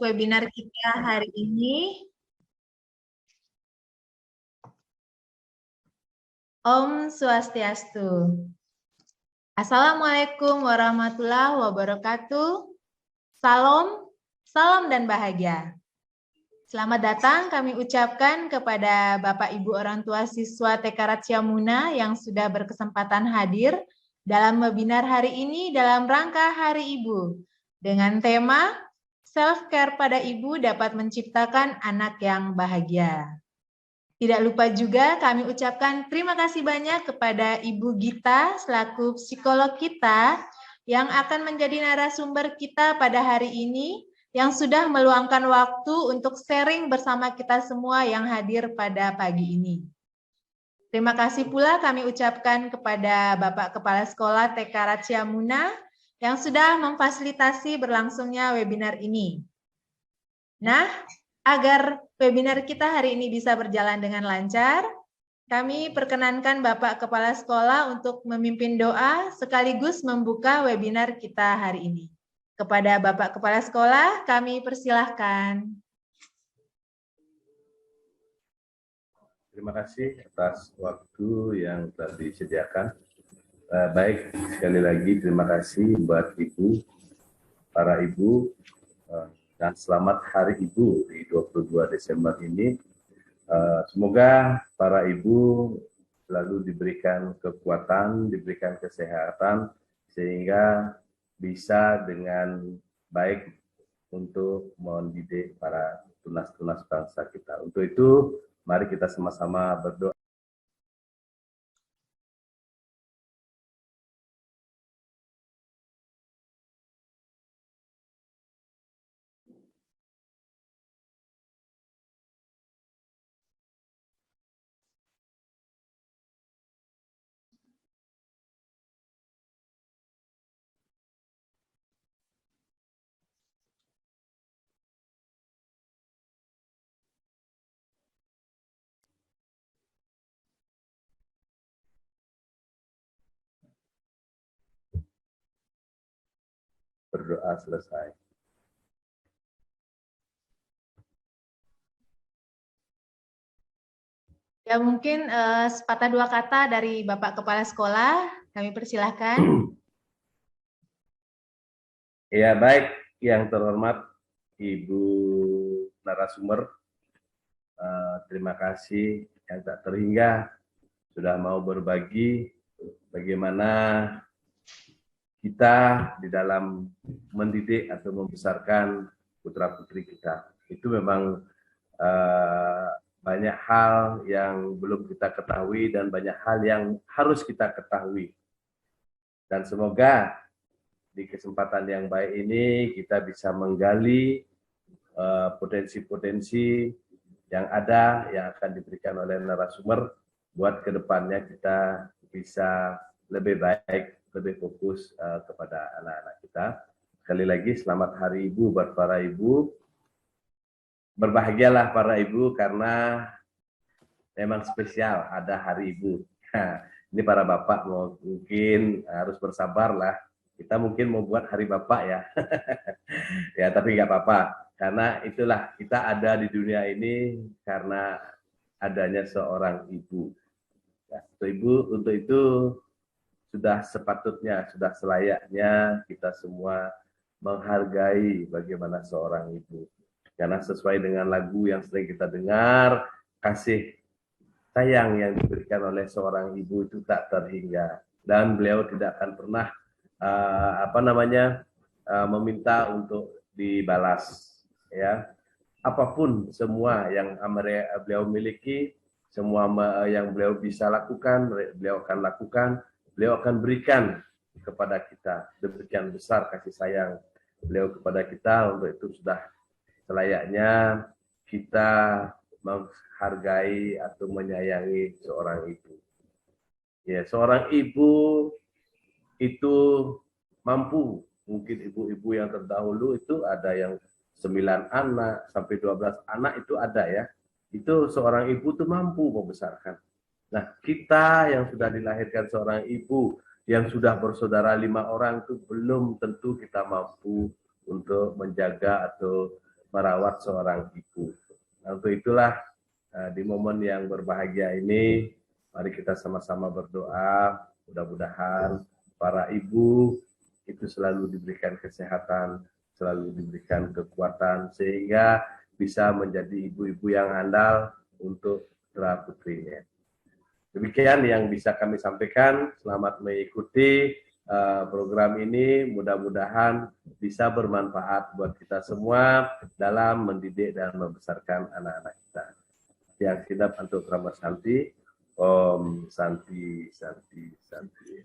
webinar kita hari ini. Om Swastiastu. Assalamualaikum warahmatullahi wabarakatuh. Salam, salam dan bahagia. Selamat datang kami ucapkan kepada Bapak Ibu orang tua siswa TK Ratsya Muna yang sudah berkesempatan hadir dalam webinar hari ini dalam rangka Hari Ibu dengan tema Self-Care pada Ibu dapat menciptakan anak yang bahagia. Tidak lupa juga kami ucapkan terima kasih banyak kepada Ibu Gita selaku psikolog kita yang akan menjadi narasumber kita pada hari ini, yang sudah meluangkan waktu untuk sharing bersama kita semua yang hadir pada pagi ini. Terima kasih pula kami ucapkan kepada Bapak Kepala Sekolah TK Ratsya Muna yang sudah memfasilitasi berlangsungnya webinar ini. Nah, agar webinar kita hari ini bisa berjalan dengan lancar, kami perkenankan Bapak Kepala Sekolah untuk memimpin doa sekaligus membuka webinar kita hari ini. Kepada Bapak Kepala Sekolah, kami persilahkan. Terima kasih atas waktu yang telah disediakan. Baik, sekali lagi terima kasih buat Ibu, para Ibu, dan selamat Hari Ibu di 22 Desember ini. Semoga para Ibu selalu diberikan kekuatan, diberikan kesehatan, sehingga bisa dengan baik untuk mendidik para tunas-tunas bangsa kita. Untuk itu, mari kita sama-sama berdoa. Berdoa selesai. Ya, mungkin sepatah dua kata dari Bapak Kepala Sekolah, kami persilahkan. Ya, baik, yang terhormat Ibu narasumber, terima kasih yang tak terhingga sudah mau berbagi bagaimana kita di dalam mendidik atau membesarkan putra-putri kita. Itu memang banyak hal yang belum kita ketahui dan banyak hal yang harus kita ketahui. Dan semoga di kesempatan yang baik ini kita bisa menggali potensi-potensi yang ada yang akan diberikan oleh narasumber buat kedepannya kita bisa lebih baik, lebih fokus kepada anak-anak kita. Sekali lagi selamat Hari Ibu buat para ibu. Berbahagialah para ibu karena memang spesial ada Hari Ibu. Ini para bapak mungkin harus bersabar lah. Kita mungkin mau buat Hari Bapak ya. Ya, tapi nggak apa-apa. Karena itulah kita ada di dunia ini karena adanya seorang ibu. Ya, untuk itu sudah sepatutnya, sudah selayaknya kita semua menghargai bagaimana seorang ibu. Karena sesuai dengan lagu yang sering kita dengar, kasih sayang yang diberikan oleh seorang ibu itu tak terhingga. Dan beliau tidak akan pernah meminta untuk dibalas. Ya, apapun semua yang beliau miliki, semua yang beliau bisa lakukan, beliau akan lakukan. Beliau akan berikan kepada kita, demikian besar kasih sayang beliau kepada kita. Untuk itu sudah selayaknya kita menghargai atau menyayangi seorang ibu. Ya, seorang ibu itu mampu, mungkin ibu-ibu yang terdahulu itu ada yang 9 anak sampai 12 anak itu ada ya. Itu seorang ibu tuh mampu membesarkan. Nah, kita yang sudah dilahirkan seorang ibu, yang sudah bersaudara 5 orang itu belum tentu kita mampu untuk menjaga atau merawat seorang ibu. Nah, untuk itulah di momen yang berbahagia ini, mari kita sama-sama berdoa, mudah-mudahan para ibu itu selalu diberikan kesehatan, selalu diberikan kekuatan, sehingga bisa menjadi ibu-ibu yang andal untuk putra putrinya. Demikian yang bisa kami sampaikan. Selamat mengikuti program ini. Mudah-mudahan bisa bermanfaat buat kita semua dalam mendidik dan membesarkan anak-anak kita. Yang sidap untuk Rama Santi. Om Santi, Santi, Santi.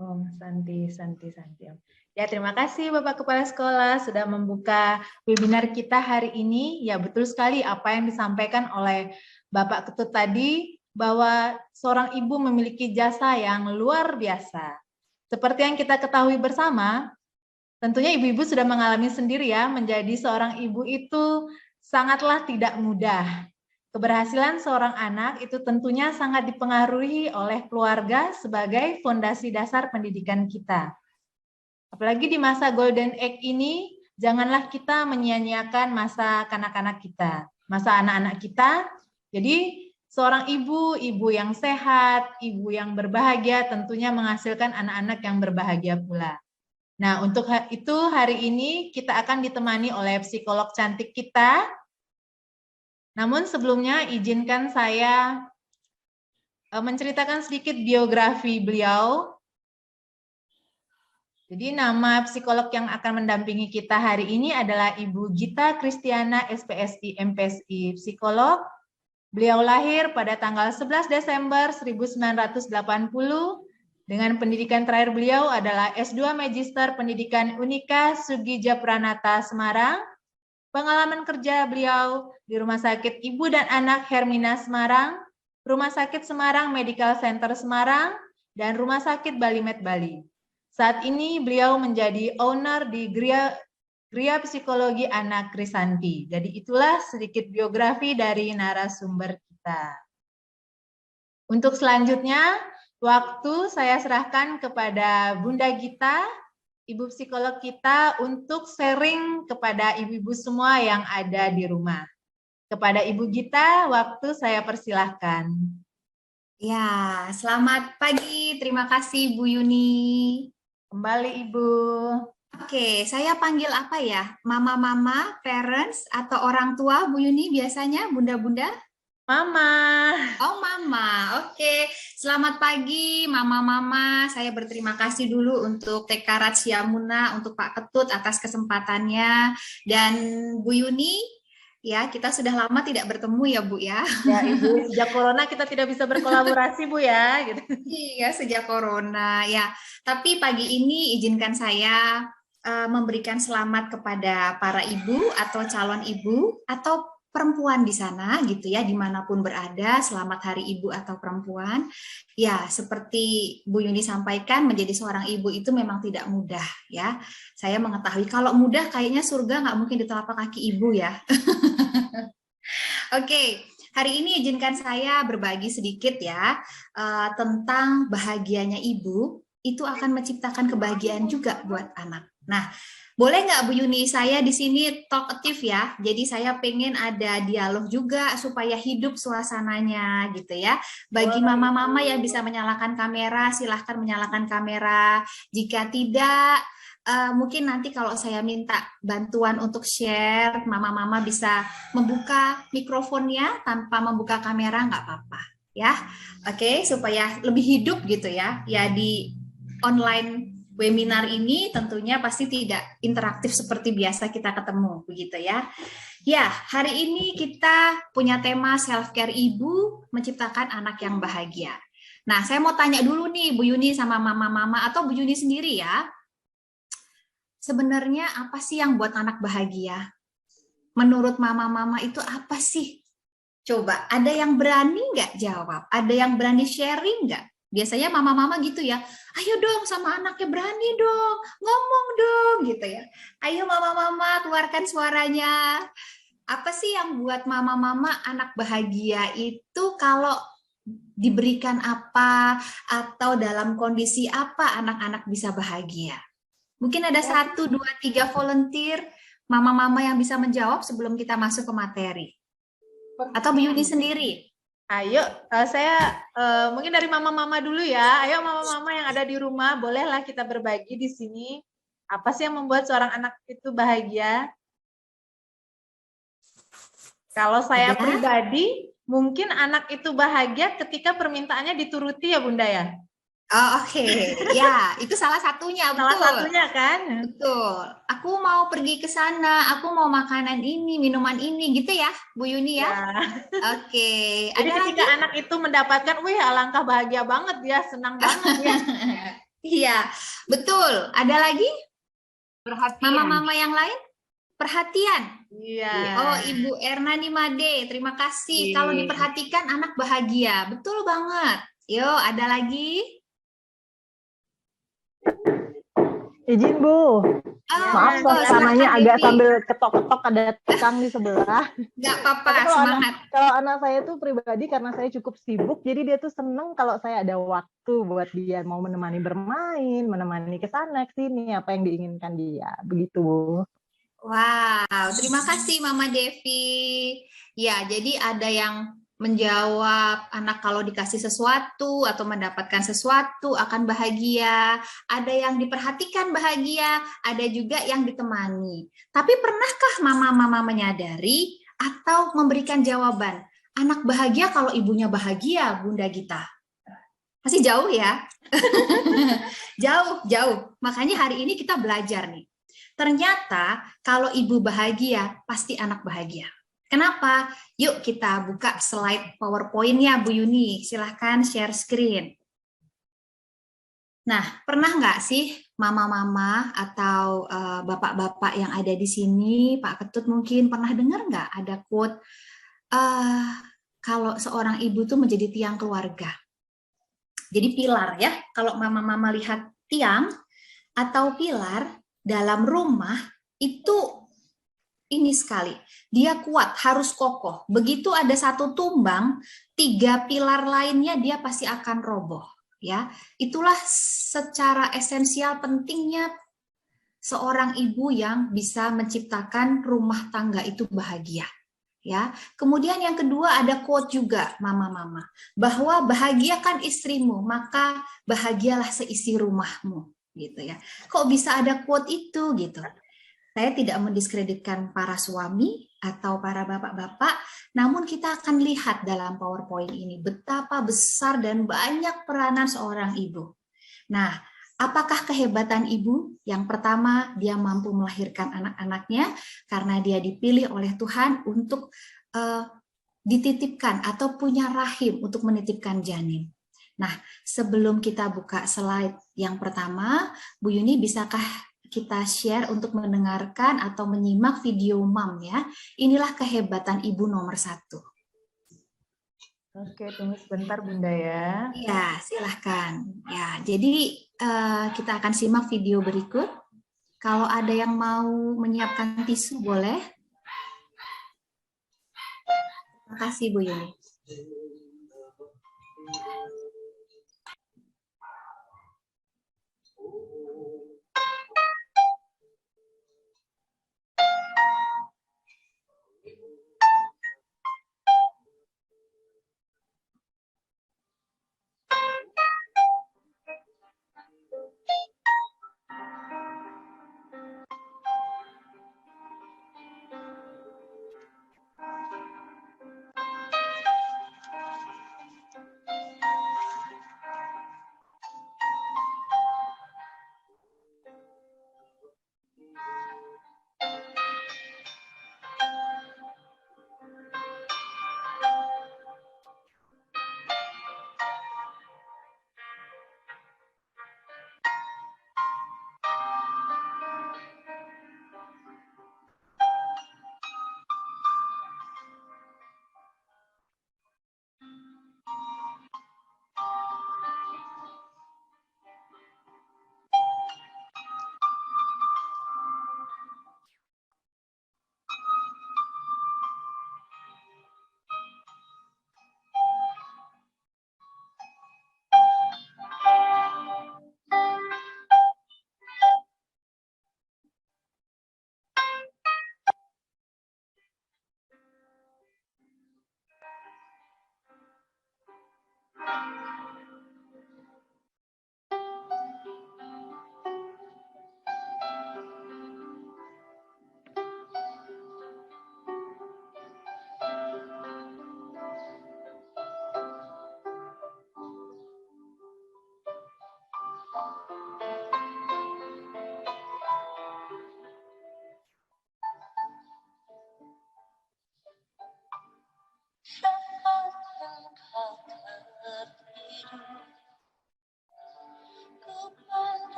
Om Santi, Santi, Santi. Ya, terima kasih Bapak Kepala Sekolah sudah membuka webinar kita hari ini. Ya, betul sekali apa yang disampaikan oleh Bapak Ketut tadi, bahwa seorang ibu memiliki jasa yang luar biasa. Seperti yang kita ketahui bersama, tentunya ibu-ibu sudah mengalami sendiri ya, menjadi seorang ibu itu sangatlah tidak mudah. Keberhasilan seorang anak itu tentunya sangat dipengaruhi oleh keluarga sebagai fondasi dasar pendidikan kita. Apalagi di masa Golden Age ini, janganlah kita menyia-nyiakan masa kanak-kanak kita, masa anak-anak kita. Jadi, seorang ibu yang sehat, ibu yang berbahagia tentunya menghasilkan anak-anak yang berbahagia pula. Nah, untuk itu hari ini kita akan ditemani oleh psikolog cantik kita. Namun sebelumnya izinkan saya menceritakan sedikit biografi beliau. Jadi nama psikolog yang akan mendampingi kita hari ini adalah Ibu Gita Kristiana, SPSI, MPSI, psikolog. Beliau lahir pada tanggal 11 Desember 1980 dengan pendidikan terakhir beliau adalah S2 Magister Pendidikan Unika Sugija Pranata Semarang. Pengalaman kerja beliau di Rumah Sakit Ibu dan Anak Hermina Semarang, Rumah Sakit Semarang Medical Center Semarang, dan Rumah Sakit Balimed Bali. Saat ini beliau menjadi owner di Gria Psikologi Anak Krisanti. Jadi itulah sedikit biografi dari narasumber kita. Untuk selanjutnya, waktu saya serahkan kepada Bunda Gita, Ibu psikolog kita, untuk sharing kepada ibu-ibu semua yang ada di rumah. Kepada Ibu Gita, waktu saya persilahkan. Ya, selamat pagi. Terima kasih Bu Yuni. Kembali Ibu. Oke, saya panggil apa ya? Mama-mama, parents, atau orang tua Bu Yuni biasanya, bunda-bunda? Mama. Oh, Mama. Oke, selamat pagi Mama-mama. Saya berterima kasih dulu untuk TK Ratsiamuna, untuk Pak Ketut atas kesempatannya. Dan Bu Yuni, ya, kita sudah lama tidak bertemu ya, Bu ya. Ya, Ibu, sejak corona kita tidak bisa berkolaborasi, Bu ya, gitu. Iya, sejak corona ya. Tapi pagi ini izinkan saya memberikan selamat kepada para ibu atau calon ibu atau perempuan di sana gitu ya, dimanapun berada. Selamat Hari Ibu atau perempuan. Ya, seperti Bu Yuni sampaikan, menjadi seorang ibu itu memang tidak mudah ya. Saya mengetahui kalau mudah kayaknya surga nggak mungkin di telapak kaki ibu ya. Oke, hari ini izinkan saya berbagi sedikit ya tentang bahagianya ibu itu akan menciptakan kebahagiaan juga buat anak. Nah, boleh nggak Bu Yuni, saya di sini talkative ya, jadi saya pengen ada dialog juga supaya hidup suasananya gitu ya. Bagi mama-mama yang bisa menyalakan kamera, silahkan menyalakan kamera. Jika tidak, mungkin nanti kalau saya minta bantuan untuk share, mama-mama bisa membuka mikrofonnya tanpa membuka kamera, nggak apa-apa ya. Oke, supaya lebih hidup gitu ya. Ya, di online webinar ini tentunya pasti tidak interaktif seperti biasa kita ketemu begitu ya. Ya, hari ini kita punya tema self-care ibu menciptakan anak yang bahagia. Nah, saya mau tanya dulu nih Bu Yuni sama mama-mama atau Bu Yuni sendiri ya. Sebenarnya apa sih yang buat anak bahagia? Menurut mama-mama itu apa sih? Coba, ada yang berani nggak jawab? Ada yang berani sharing nggak? Biasanya mama-mama gitu ya, ayo dong sama anaknya berani dong, ngomong dong gitu ya. Ayo mama-mama keluarkan suaranya. Apa sih yang buat mama-mama anak bahagia itu kalau diberikan apa atau dalam kondisi apa anak-anak bisa bahagia? Mungkin ada 1, 2, 3 volunteer, mama-mama yang bisa menjawab sebelum kita masuk ke materi? Atau Bu Yuni sendiri? Ayo, saya mungkin dari mama-mama dulu ya. Ayo mama-mama yang ada di rumah, bolehlah kita berbagi di sini. Apa sih yang membuat seorang anak itu bahagia? Kalau saya pribadi, mungkin anak itu bahagia ketika permintaannya dituruti ya Bunda ya. Oh, oke. Ya, itu salah satunya, Salah betul. satunya kan. Betul. Aku mau pergi ke sana, aku mau makanan ini, minuman ini, gitu ya, Bu Yuni ya? Ya. Oke. Jadi Ada ketika lagi? anak itu mendapatkan, wih alangkah bahagia banget ya, senang banget ya. Iya, betul. Ada lagi? Perhatian. Mama-mama yang lain? Perhatian. Iya. Oh, Ibu Erna Nimade, terima kasih. Iya. Kalau diperhatikan anak bahagia. Betul banget. Yuk, ada lagi? Izin Bu, maaf suasananya agak sambil ketok-ketok, ada tukang di sebelah. Nggak apa-apa, Tapi semangat. kalau anak saya tuh pribadi karena saya cukup sibuk, jadi dia tuh seneng kalau saya ada waktu buat dia, mau menemani bermain, menemani ke sana ke sini, apa yang diinginkan dia, begitu Bu. Wow, terima kasih Mama Devi. Ya, jadi ada yang menjawab anak kalau dikasih sesuatu atau mendapatkan sesuatu akan bahagia. Ada yang diperhatikan bahagia, ada juga yang ditemani. Tapi pernahkah mama-mama menyadari atau memberikan jawaban? Anak bahagia kalau ibunya bahagia, Bunda Gita. Masih jauh ya? Jauh. Makanya hari ini kita belajar nih. Ternyata kalau ibu bahagia, pasti anak bahagia. Kenapa? Yuk kita buka slide PowerPoint-nya Bu Yuni. Silahkan share screen. Nah, pernah nggak sih mama-mama atau bapak-bapak yang ada di sini, Pak Ketut mungkin pernah dengar nggak ada quote, kalau seorang ibu tuh menjadi tiang keluarga. Jadi pilar ya, kalau mama-mama lihat tiang atau pilar dalam rumah itu ini sekali, dia kuat, harus kokoh. Begitu ada satu tumbang, 3 pilar lainnya dia pasti akan roboh. Ya, itulah secara esensial pentingnya seorang ibu yang bisa menciptakan rumah tangga itu bahagia. Ya, kemudian yang kedua ada quote juga mama-mama bahwa bahagiakan istrimu maka bahagialah seisi rumahmu, gitu ya. Kok bisa ada quote itu gitu? Saya tidak mendiskreditkan para suami atau para bapak-bapak, namun kita akan lihat dalam PowerPoint ini betapa besar dan banyak peranan seorang ibu. Nah, apakah kehebatan ibu? Yang pertama, dia mampu melahirkan anak-anaknya karena dia dipilih oleh Tuhan untuk dititipkan atau punya rahim untuk menitipkan janin. Nah, sebelum kita buka slide yang pertama, Bu Yuni bisakah kita share untuk mendengarkan atau menyimak video MAM ya. Inilah kehebatan ibu nomor 1. Oke, tunggu sebentar Bunda ya. Ya, silahkan. Ya, jadi kita akan simak video berikut. Kalau ada yang mau menyiapkan tisu boleh. Terima kasih Bu Yuni.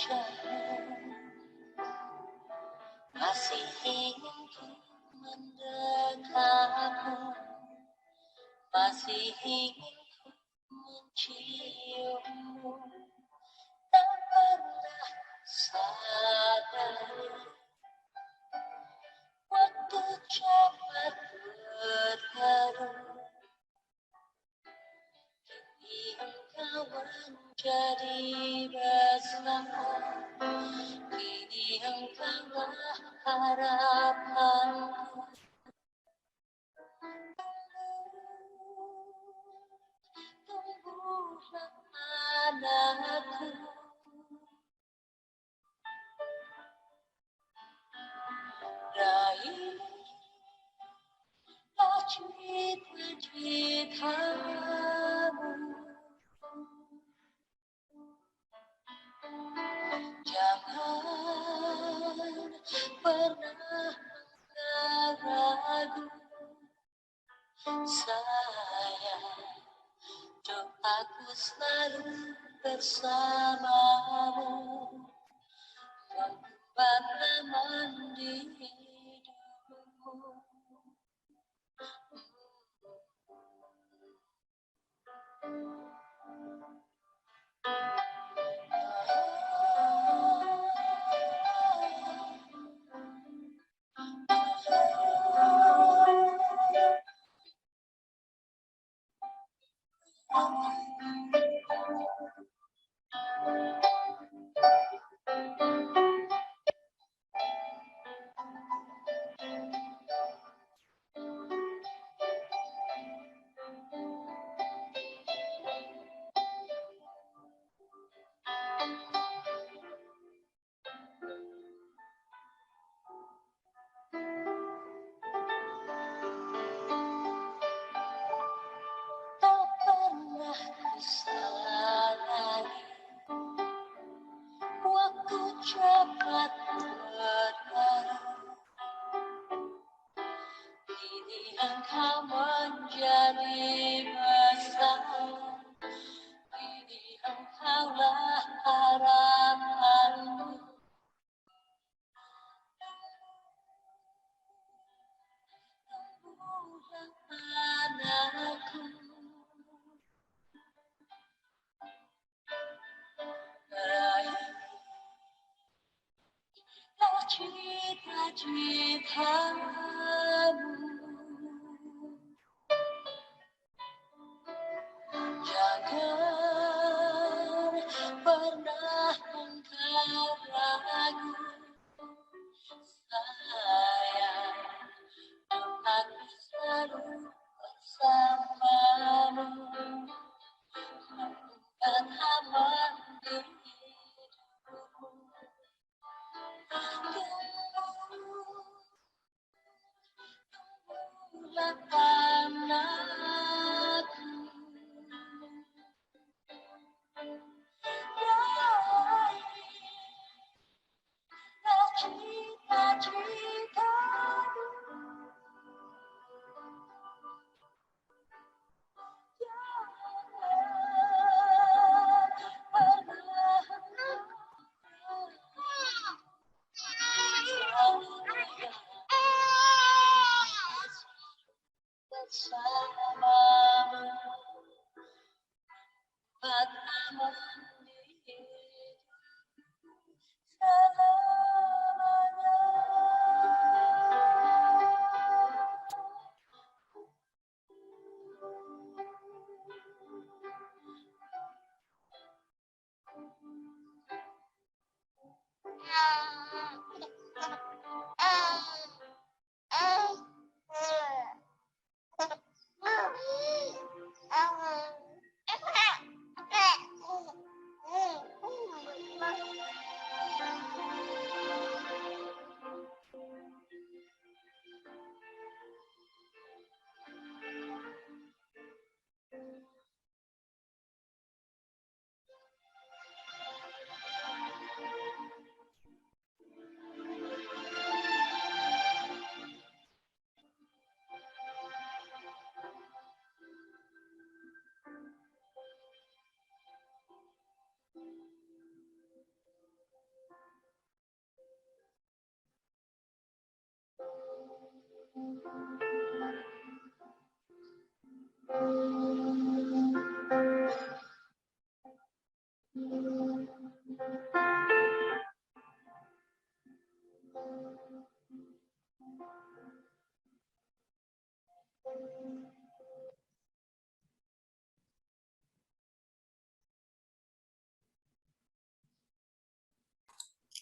wajahmu, masih ingin ku mendekapmu, masih ingin ku menciummu, tak pernah sadari waktu cepat berlalu. Kini engkau menjadi besar, kini engkaulah harapanku. Tumbuhlah anakku, raihlah cita-citamu. Jangan pernah engkau ragu, sayang, doaku selalu bersamamu, membuat aman di hidupmu. Tak pernah kusadari waktu cepat berlalu. Kini engkau menjadi besar, kini engkaulah harapanku. Tumbuhlah anakku, raihlah cita-citamu. Jangan pernah engkau ragu, sayang, doaku selalu bersamamu, membuat aman di hidupmu.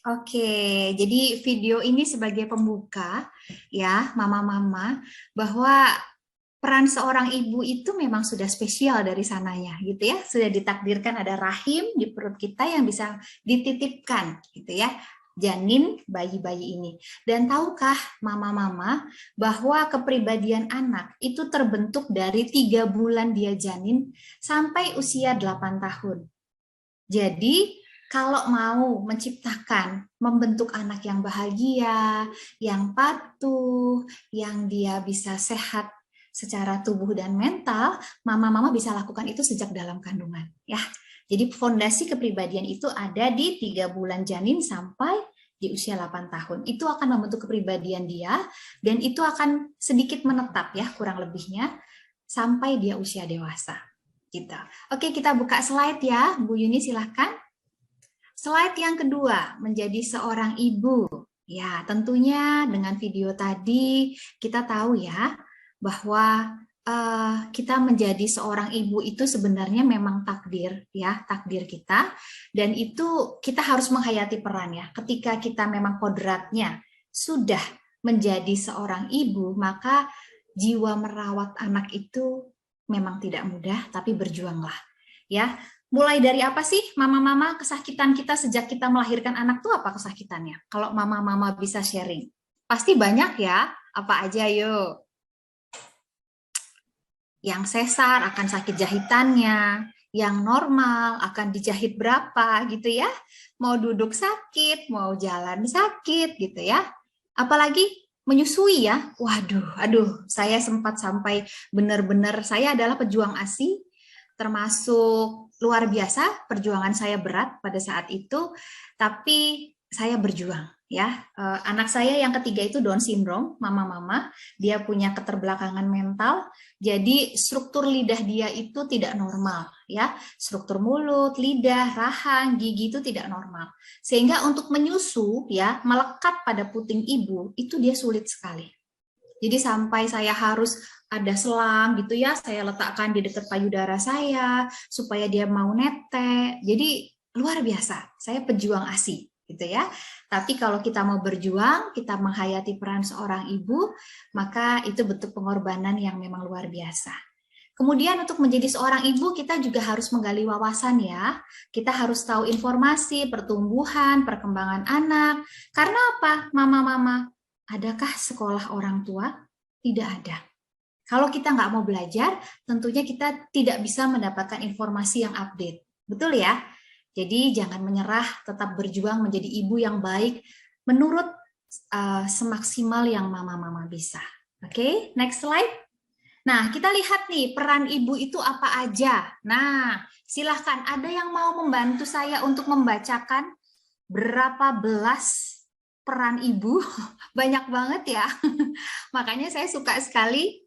Oke, jadi video ini sebagai pembuka ya, mama-mama, bahwa peran seorang ibu itu memang sudah spesial dari sananya gitu ya. Sudah ditakdirkan ada rahim di perut kita yang bisa dititipkan gitu ya, janin bayi-bayi ini. Dan tahukah mama-mama bahwa kepribadian anak itu terbentuk dari 3 bulan dia janin sampai usia 8 tahun. Jadi kalau mau menciptakan, membentuk anak yang bahagia, yang patuh, yang dia bisa sehat secara tubuh dan mental, mama-mama bisa lakukan itu sejak dalam kandungan. Ya, jadi fondasi kepribadian itu ada di 3 bulan janin sampai di usia 8 tahun. Itu akan membentuk kepribadian dia, dan itu akan sedikit menetap ya, kurang lebihnya, sampai dia usia dewasa. Gitu. Oke, kita buka slide ya, Bu Yuni silahkan. Slide yang kedua, menjadi seorang ibu. Ya, tentunya dengan video tadi kita tahu ya bahwa kita menjadi seorang ibu itu sebenarnya memang takdir ya, takdir kita, dan itu kita harus menghayati peran ya. Ketika kita memang kodratnya sudah menjadi seorang ibu, maka jiwa merawat anak itu memang tidak mudah, tapi berjuanglah ya. Mulai dari apa sih, mama-mama, kesakitan kita sejak kita melahirkan anak tuh apa kesakitannya? Kalau mama-mama bisa sharing. Pasti banyak ya, apa aja yuk. Yang sesar akan sakit jahitannya, yang normal akan dijahit berapa gitu ya. Mau duduk sakit, mau jalan sakit gitu ya. Apalagi menyusui ya. Waduh, saya sempat sampai benar-benar, saya adalah pejuang ASI, termasuk luar biasa, perjuangan saya berat pada saat itu, tapi saya berjuang ya. Anak saya yang ketiga itu Down syndrome, mama-mama, dia punya keterbelakangan mental, jadi struktur lidah dia itu tidak normal ya, struktur mulut, lidah, rahang, gigi itu tidak normal, sehingga untuk menyusu ya, melekat pada puting ibu itu dia sulit sekali. Jadi sampai saya harus ada selang gitu ya, saya letakkan di dekat payudara saya supaya dia mau netek. Jadi luar biasa, saya pejuang ASI gitu ya. Tapi kalau kita mau berjuang, kita menghayati peran seorang ibu, maka itu bentuk pengorbanan yang memang luar biasa. Kemudian untuk menjadi seorang ibu, kita juga harus menggali wawasan ya. Kita harus tahu informasi, pertumbuhan, perkembangan anak. Karena apa, mama-mama? Adakah sekolah orang tua? Tidak ada. Kalau kita nggak mau belajar, tentunya kita tidak bisa mendapatkan informasi yang update. Betul ya? Jadi jangan menyerah, tetap berjuang menjadi ibu yang baik menurut semaksimal yang mama-mama bisa. Oke, next slide. Nah, kita lihat nih peran ibu itu apa aja. Nah, silahkan ada yang mau membantu saya untuk membacakan berapa belas peran ibu, banyak banget ya. Makanya saya suka sekali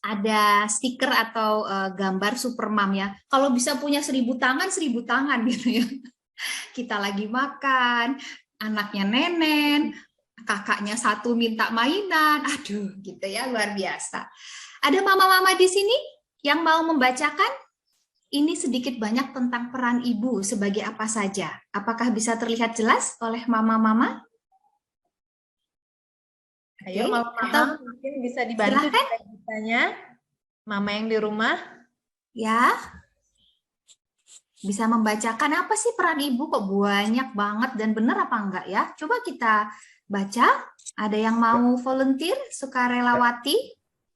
ada stiker atau gambar super mom ya. Kalau bisa punya 1000 tangan gitu ya. Kita lagi makan, anaknya nenen, kakaknya satu minta mainan, aduh gitu ya, luar biasa. Ada mama-mama di sini yang mau membacakan? Ini sedikit banyak tentang peran ibu sebagai apa saja. Apakah bisa terlihat jelas oleh mama-mama? Ayo mama-mama mungkin bisa dibantu ditanya mama yang di rumah. Ya, bisa membacakan apa sih peran ibu, kok banyak banget dan benar apa enggak ya? Coba kita baca. Ada yang mau volunteer, sukarelawati?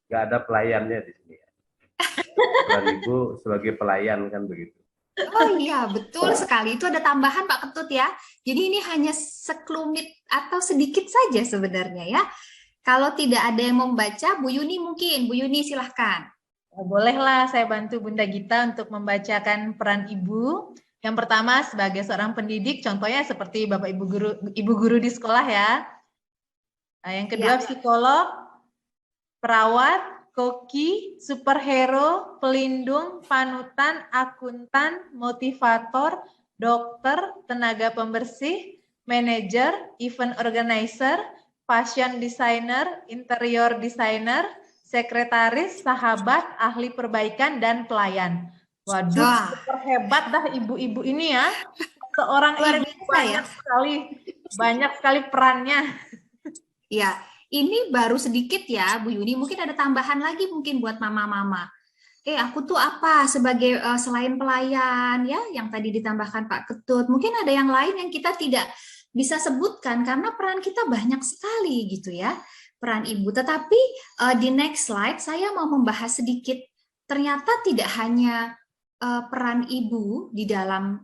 Nggak ada pelayannya di sini. Peran ibu sebagai pelayan kan begitu. Oh iya, betul sekali. Itu ada tambahan Pak Ketut ya. Jadi ini hanya sekelumit atau sedikit saja sebenarnya ya. Kalau tidak ada yang membaca, Bu Yuni mungkin. Bu Yuni silahkan. Bolehlah saya bantu Bunda Gita untuk membacakan peran ibu. Yang pertama sebagai seorang pendidik, contohnya seperti Bapak Ibu guru di sekolah ya. Yang kedua psikolog, perawat, koki, superhero, pelindung, panutan, akuntan, motivator, dokter, tenaga pembersih, manajer, event organizer, fashion designer, interior designer, sekretaris, sahabat, ahli perbaikan, dan pelayan. Waduh, Wah, super hebat dah ibu-ibu ini ya. Seorang luar ibu biasa ya. banyak sekali perannya. Ya, ini baru sedikit ya, Bu Yuni. Mungkin ada tambahan lagi mungkin buat mama-mama. Aku tuh apa sebagai selain pelayan ya, yang tadi ditambahkan Pak Ketut. Mungkin ada yang lain yang kita tidak bisa sebutkan karena peran kita banyak sekali gitu ya, peran ibu. Tetapi di next slide saya mau membahas sedikit. Ternyata tidak hanya peran ibu di dalam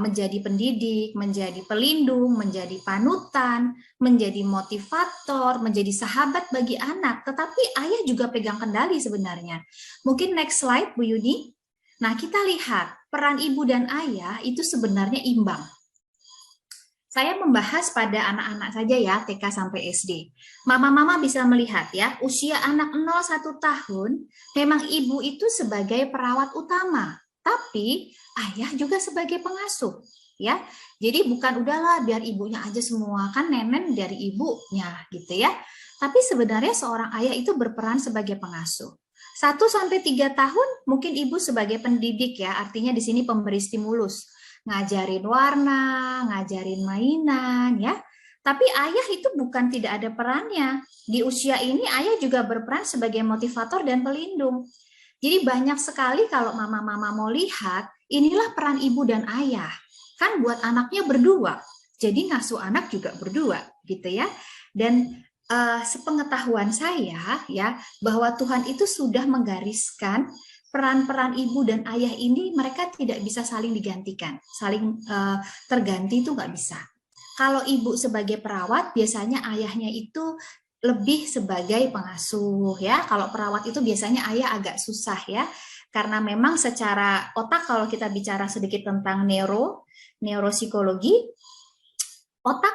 menjadi pendidik, menjadi pelindung, menjadi panutan, menjadi motivator, menjadi sahabat bagi anak, tetapi ayah juga pegang kendali sebenarnya. Mungkin next slide, Bu Yuni. Nah, kita lihat peran ibu dan ayah itu sebenarnya imbang. Saya membahas pada anak-anak saja ya, TK sampai SD. Mama-mama bisa melihat ya, usia anak 0-1 tahun, memang ibu itu sebagai perawat utama. Tapi ayah juga sebagai pengasuh, ya. Jadi bukan udahlah biar ibunya aja semua, kan nenek dari ibunya gitu ya. Tapi sebenarnya seorang ayah itu berperan sebagai pengasuh. 1-3 tahun mungkin ibu sebagai pendidik ya, artinya di sini pemberi stimulus, ngajarin warna, ngajarin mainan ya. Tapi ayah itu bukan tidak ada perannya. Di usia ini ayah juga berperan sebagai motivator dan pelindung. Jadi banyak sekali kalau mama-mama mau lihat, inilah peran ibu dan ayah. Kan buat anaknya berdua, jadi ngasuh anak juga berdua gitu ya. Dan sepengetahuan saya ya, bahwa Tuhan itu sudah menggariskan peran-peran ibu dan ayah ini mereka tidak bisa saling digantikan, saling terganti itu nggak bisa. Kalau ibu sebagai perawat, biasanya ayahnya itu lebih sebagai pengasuh ya. Kalau perawat itu biasanya ayah agak susah ya. Karena memang secara otak kalau kita bicara sedikit tentang neuropsikologi, otak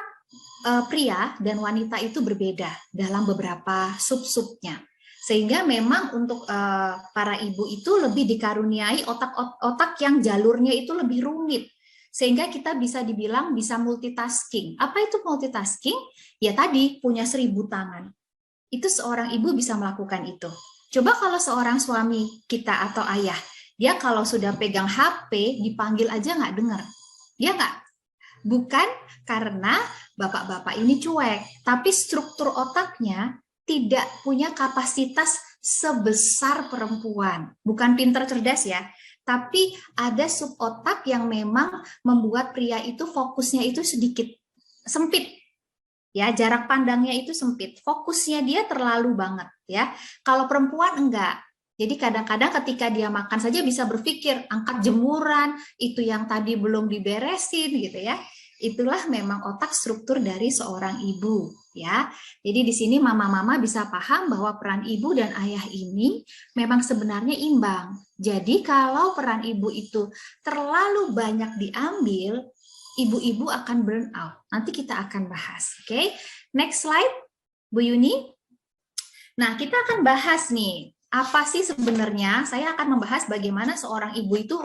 pria dan wanita itu berbeda dalam beberapa sub-subnya. Sehingga memang untuk para ibu itu lebih dikaruniai otak-otak yang jalurnya itu lebih rumit. Sehingga kita bisa dibilang bisa multitasking. Apa itu multitasking? Ya tadi punya 1000 tangan. Itu seorang ibu bisa melakukan itu. Coba kalau seorang suami kita atau ayah, dia kalau sudah pegang HP, dipanggil aja nggak dengar. Dia nggak. Bukan karena bapak-bapak ini cuek, tapi struktur otaknya tidak punya kapasitas sebesar perempuan. Bukan pinter cerdas ya, tapi ada subotak yang memang membuat pria itu fokusnya itu sedikit sempit. Ya, jarak pandangnya itu sempit. Fokusnya dia terlalu banget ya. Kalau perempuan enggak. Jadi kadang-kadang ketika dia makan saja bisa berpikir angkat jemuran, itu yang tadi belum diberesin gitu ya. Itulah memang otak struktur dari seorang ibu ya. Jadi di sini mama-mama bisa paham bahwa peran ibu dan ayah ini memang sebenarnya imbang. Jadi kalau peran ibu itu terlalu banyak diambil, ibu-ibu akan burn out. Nanti kita akan bahas. Oke. Next slide, Bu Yuni. Nah, kita akan bahas nih, apa sih sebenarnya? Saya akan membahas bagaimana seorang ibu itu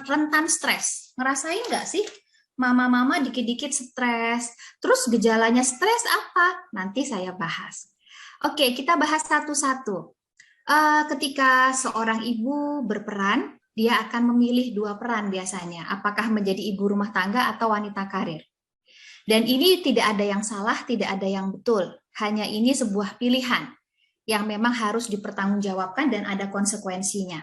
rentan stres. Ngerasain nggak sih? Mama-mama dikit-dikit stres, terus gejalanya stres apa? Nanti saya bahas. Oke, kita bahas satu-satu. Ketika seorang ibu berperan, dia akan memilih 2 peran biasanya, apakah menjadi ibu rumah tangga atau wanita karir. Dan ini tidak ada yang salah, tidak ada yang betul. Hanya ini sebuah pilihan yang memang harus dipertanggungjawabkan dan ada konsekuensinya.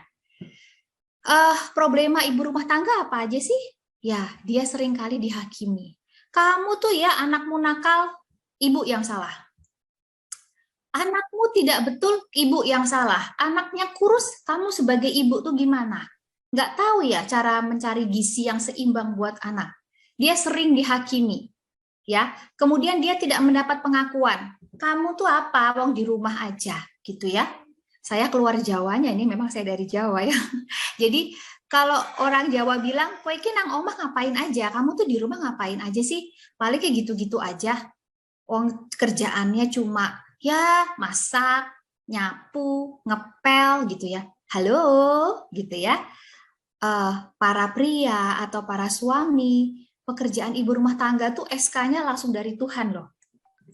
Problema ibu rumah tangga apa aja sih? Ya, dia seringkali dihakimi. Kamu tuh ya anakmu nakal, ibu yang salah. Anakmu tidak betul, ibu yang salah. Anaknya kurus, kamu sebagai ibu tuh gimana? Nggak tahu ya cara mencari gizi yang seimbang buat anak. Dia sering dihakimi. Ya, kemudian dia tidak mendapat pengakuan. Kamu tuh apa? Wong di rumah aja, gitu ya. Saya keluar Jawanya, ini memang saya dari Jawa ya. Jadi kalau orang Jawa bilang, kowe iki nang omah ngapain aja? Kamu tuh di rumah ngapain aja sih? Paling kayak gitu-gitu aja. Wong kerjaannya cuma ya masak, nyapu, ngepel gitu ya. Halo, gitu ya. Para pria atau para suami, pekerjaan ibu rumah tangga tuh SK-nya langsung dari Tuhan loh.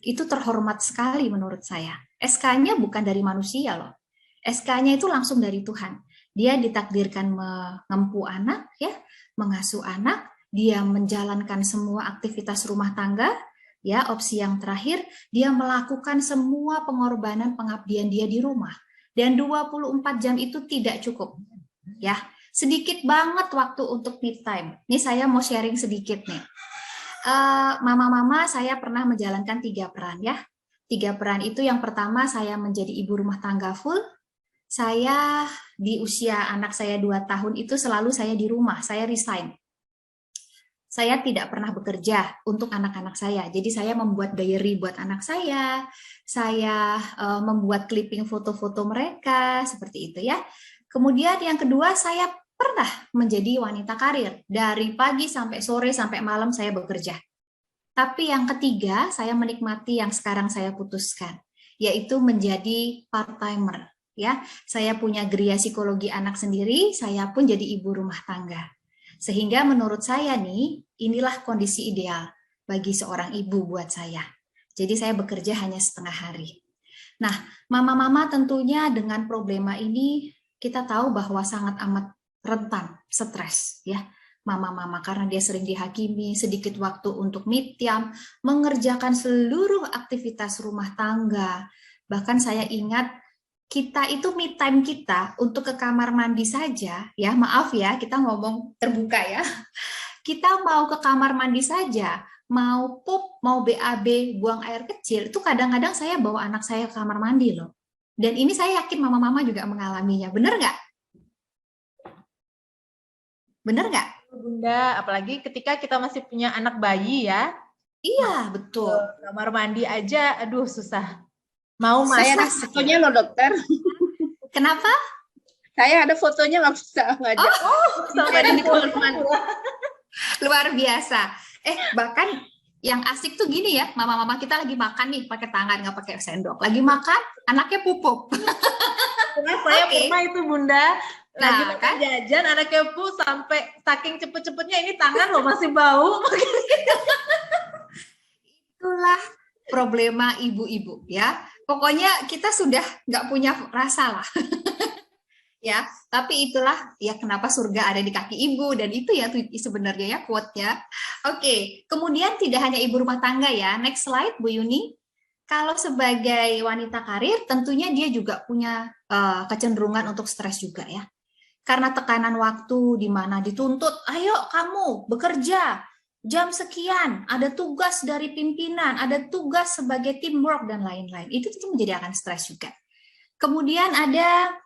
Itu terhormat sekali menurut saya. SK-nya bukan dari manusia loh. SK-nya itu langsung dari Tuhan. Dia ditakdirkan mengempu anak, ya, mengasuh anak, dia menjalankan semua aktivitas rumah tangga, ya, opsi yang terakhir, dia melakukan semua pengorbanan pengabdian dia di rumah. Dan 24 jam itu tidak cukup. Ya, sedikit banget waktu untuk me time. Ini saya mau sharing sedikit nih. Mama-mama saya pernah menjalankan 3 peran ya. 3 peran itu yang pertama saya menjadi ibu rumah tangga full. Saya di usia anak saya 2 tahun itu selalu saya di rumah, saya resign. Saya tidak pernah bekerja untuk anak-anak saya. Jadi saya membuat diary buat anak saya membuat clipping foto-foto mereka, seperti itu ya. Kemudian yang kedua, saya pernah menjadi wanita karir. Dari pagi sampai sore sampai malam saya bekerja. Tapi yang ketiga, saya menikmati yang sekarang saya putuskan, yaitu menjadi part-timer. Ya, saya punya geria psikologi anak sendiri, saya pun jadi ibu rumah tangga. Sehingga menurut saya nih, inilah kondisi ideal bagi seorang ibu buat saya. Jadi saya bekerja hanya setengah hari. Nah, mama-mama tentunya dengan problema ini kita tahu bahwa sangat amat rentan stres ya. Mama-mama karena dia sering dihakimi, sedikit waktu untuk me time, mengerjakan seluruh aktivitas rumah tangga. Bahkan saya ingat kita itu me time kita untuk ke kamar mandi saja, ya maaf ya, kita ngomong terbuka ya. Kita mau ke kamar mandi saja, mau pup, mau BAB, buang air kecil, itu kadang-kadang saya bawa anak saya ke kamar mandi loh. Dan ini saya yakin mama-mama juga mengalaminya, bener nggak? Bener nggak? Bunda, apalagi ketika kita masih punya anak bayi ya. Iya, betul. Kamar mandi aja, aduh susah. Mau Saya ada masak. fotonya loh dokter. Kenapa? Saya ada fotonya nggak bisa ngajak. Sampai Ada di di kamar mandi. Luar biasa. Bahkan yang asik tuh gini ya, mama-mama kita lagi makan nih pakai tangan, nggak pakai sendok. Lagi makan, anaknya pupup. Saya pernah itu Bunda, lagi Nah, makan kan? jajan anaknya pu sampai saking cepet-cepetnya ini tangan loh masih bau. Itulah problema ibu-ibu ya. Pokoknya kita sudah nggak punya rasa lah. Ya, tapi itulah ya kenapa surga ada di kaki ibu, dan itu ya sebenarnya ya quote-nya. Oke, kemudian tidak hanya ibu rumah tangga ya. Next slide Bu Yuni. Kalau sebagai wanita karir tentunya dia juga punya kecenderungan untuk stres juga ya. Karena tekanan waktu di mana dituntut, ayo kamu bekerja jam sekian, ada tugas dari pimpinan, ada tugas sebagai teamwork dan lain-lain. Itu menjadi akan stres juga. Kemudian ada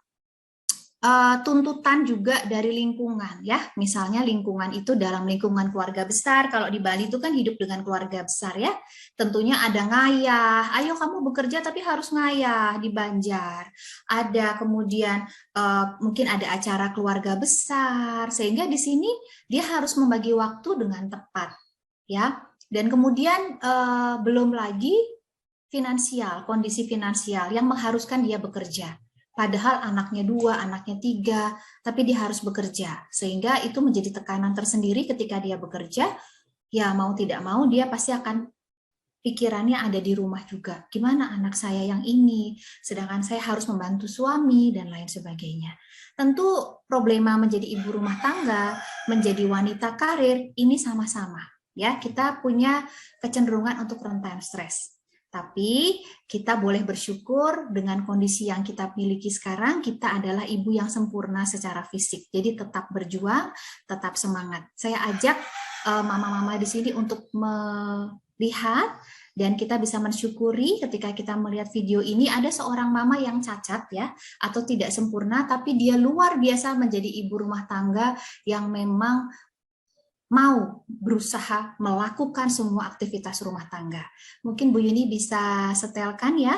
tuntutan juga dari lingkungan ya, misalnya lingkungan itu dalam lingkungan keluarga besar. Kalau di Bali itu kan hidup dengan keluarga besar ya, tentunya ada ngayah, ayo kamu bekerja tapi harus ngayah di Banjar. Ada kemudian mungkin ada acara keluarga besar, sehingga di sini dia harus membagi waktu dengan tepat ya. Dan kemudian belum lagi finansial, kondisi finansial yang mengharuskan dia bekerja. Padahal anaknya 2, anaknya 3, tapi dia harus bekerja. Sehingga itu menjadi tekanan tersendiri ketika dia bekerja, ya mau tidak mau dia pasti akan pikirannya ada di rumah juga. Gimana anak saya yang ini, sedangkan saya harus membantu suami dan lain sebagainya. Tentu problema menjadi ibu rumah tangga, menjadi wanita karir, ini sama-sama. Ya, kita punya kecenderungan untuk rentan stres. Tapi kita boleh bersyukur dengan kondisi yang kita miliki sekarang, kita adalah ibu yang sempurna secara fisik. Jadi tetap berjuang, tetap semangat. Saya ajak mama-mama di sini untuk melihat dan kita bisa mensyukuri ketika kita melihat video ini ada seorang mama yang cacat ya atau tidak sempurna, tapi dia luar biasa menjadi ibu rumah tangga yang memang mau berusaha melakukan semua aktivitas rumah tangga. Mungkin Bu Yuni bisa setelkan ya,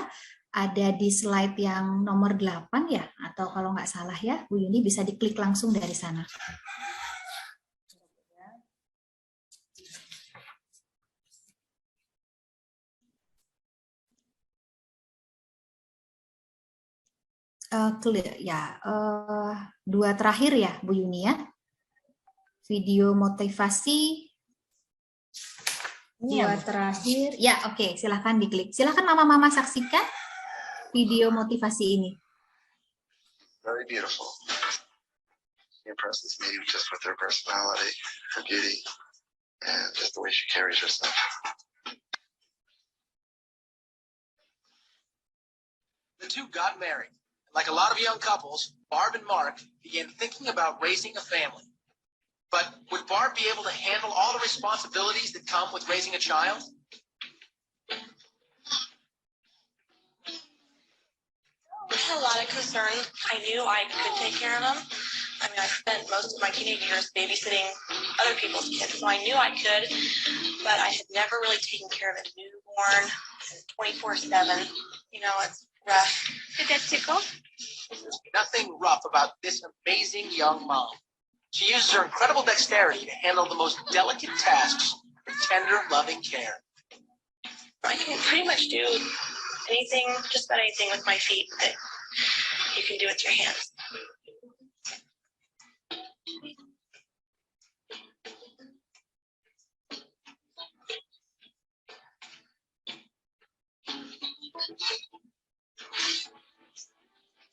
ada di slide yang nomor 8 ya, atau kalau nggak salah ya, Bu Yuni bisa diklik langsung dari sana. dua terakhir ya Bu Yuni ya. Video motivasi Ini ya, dua terakhir. Ya, oke, silahkan diklik. Silahkan mama-mama saksikan video motivasi ini. Very beautiful. She impresses me just with her personality, her beauty, and just the way she carries herself. The two got married. Like a lot of young couples, Barb and Mark began thinking about raising a family. But would Barb be able to handle all the responsibilities that come with raising a child? I had a lot of concerns. I knew I could take care of them. I mean, I spent most of my teenage years babysitting other people's kids, so I knew I could, but I had never really taken care of a newborn 24/7. You know, it's rough. Did that tickle? There's nothing rough about this amazing young mom. She uses her incredible dexterity to handle the most delicate tasks with tender, loving care. I can pretty much do anything, just about anything with my feet that you can do with your hands.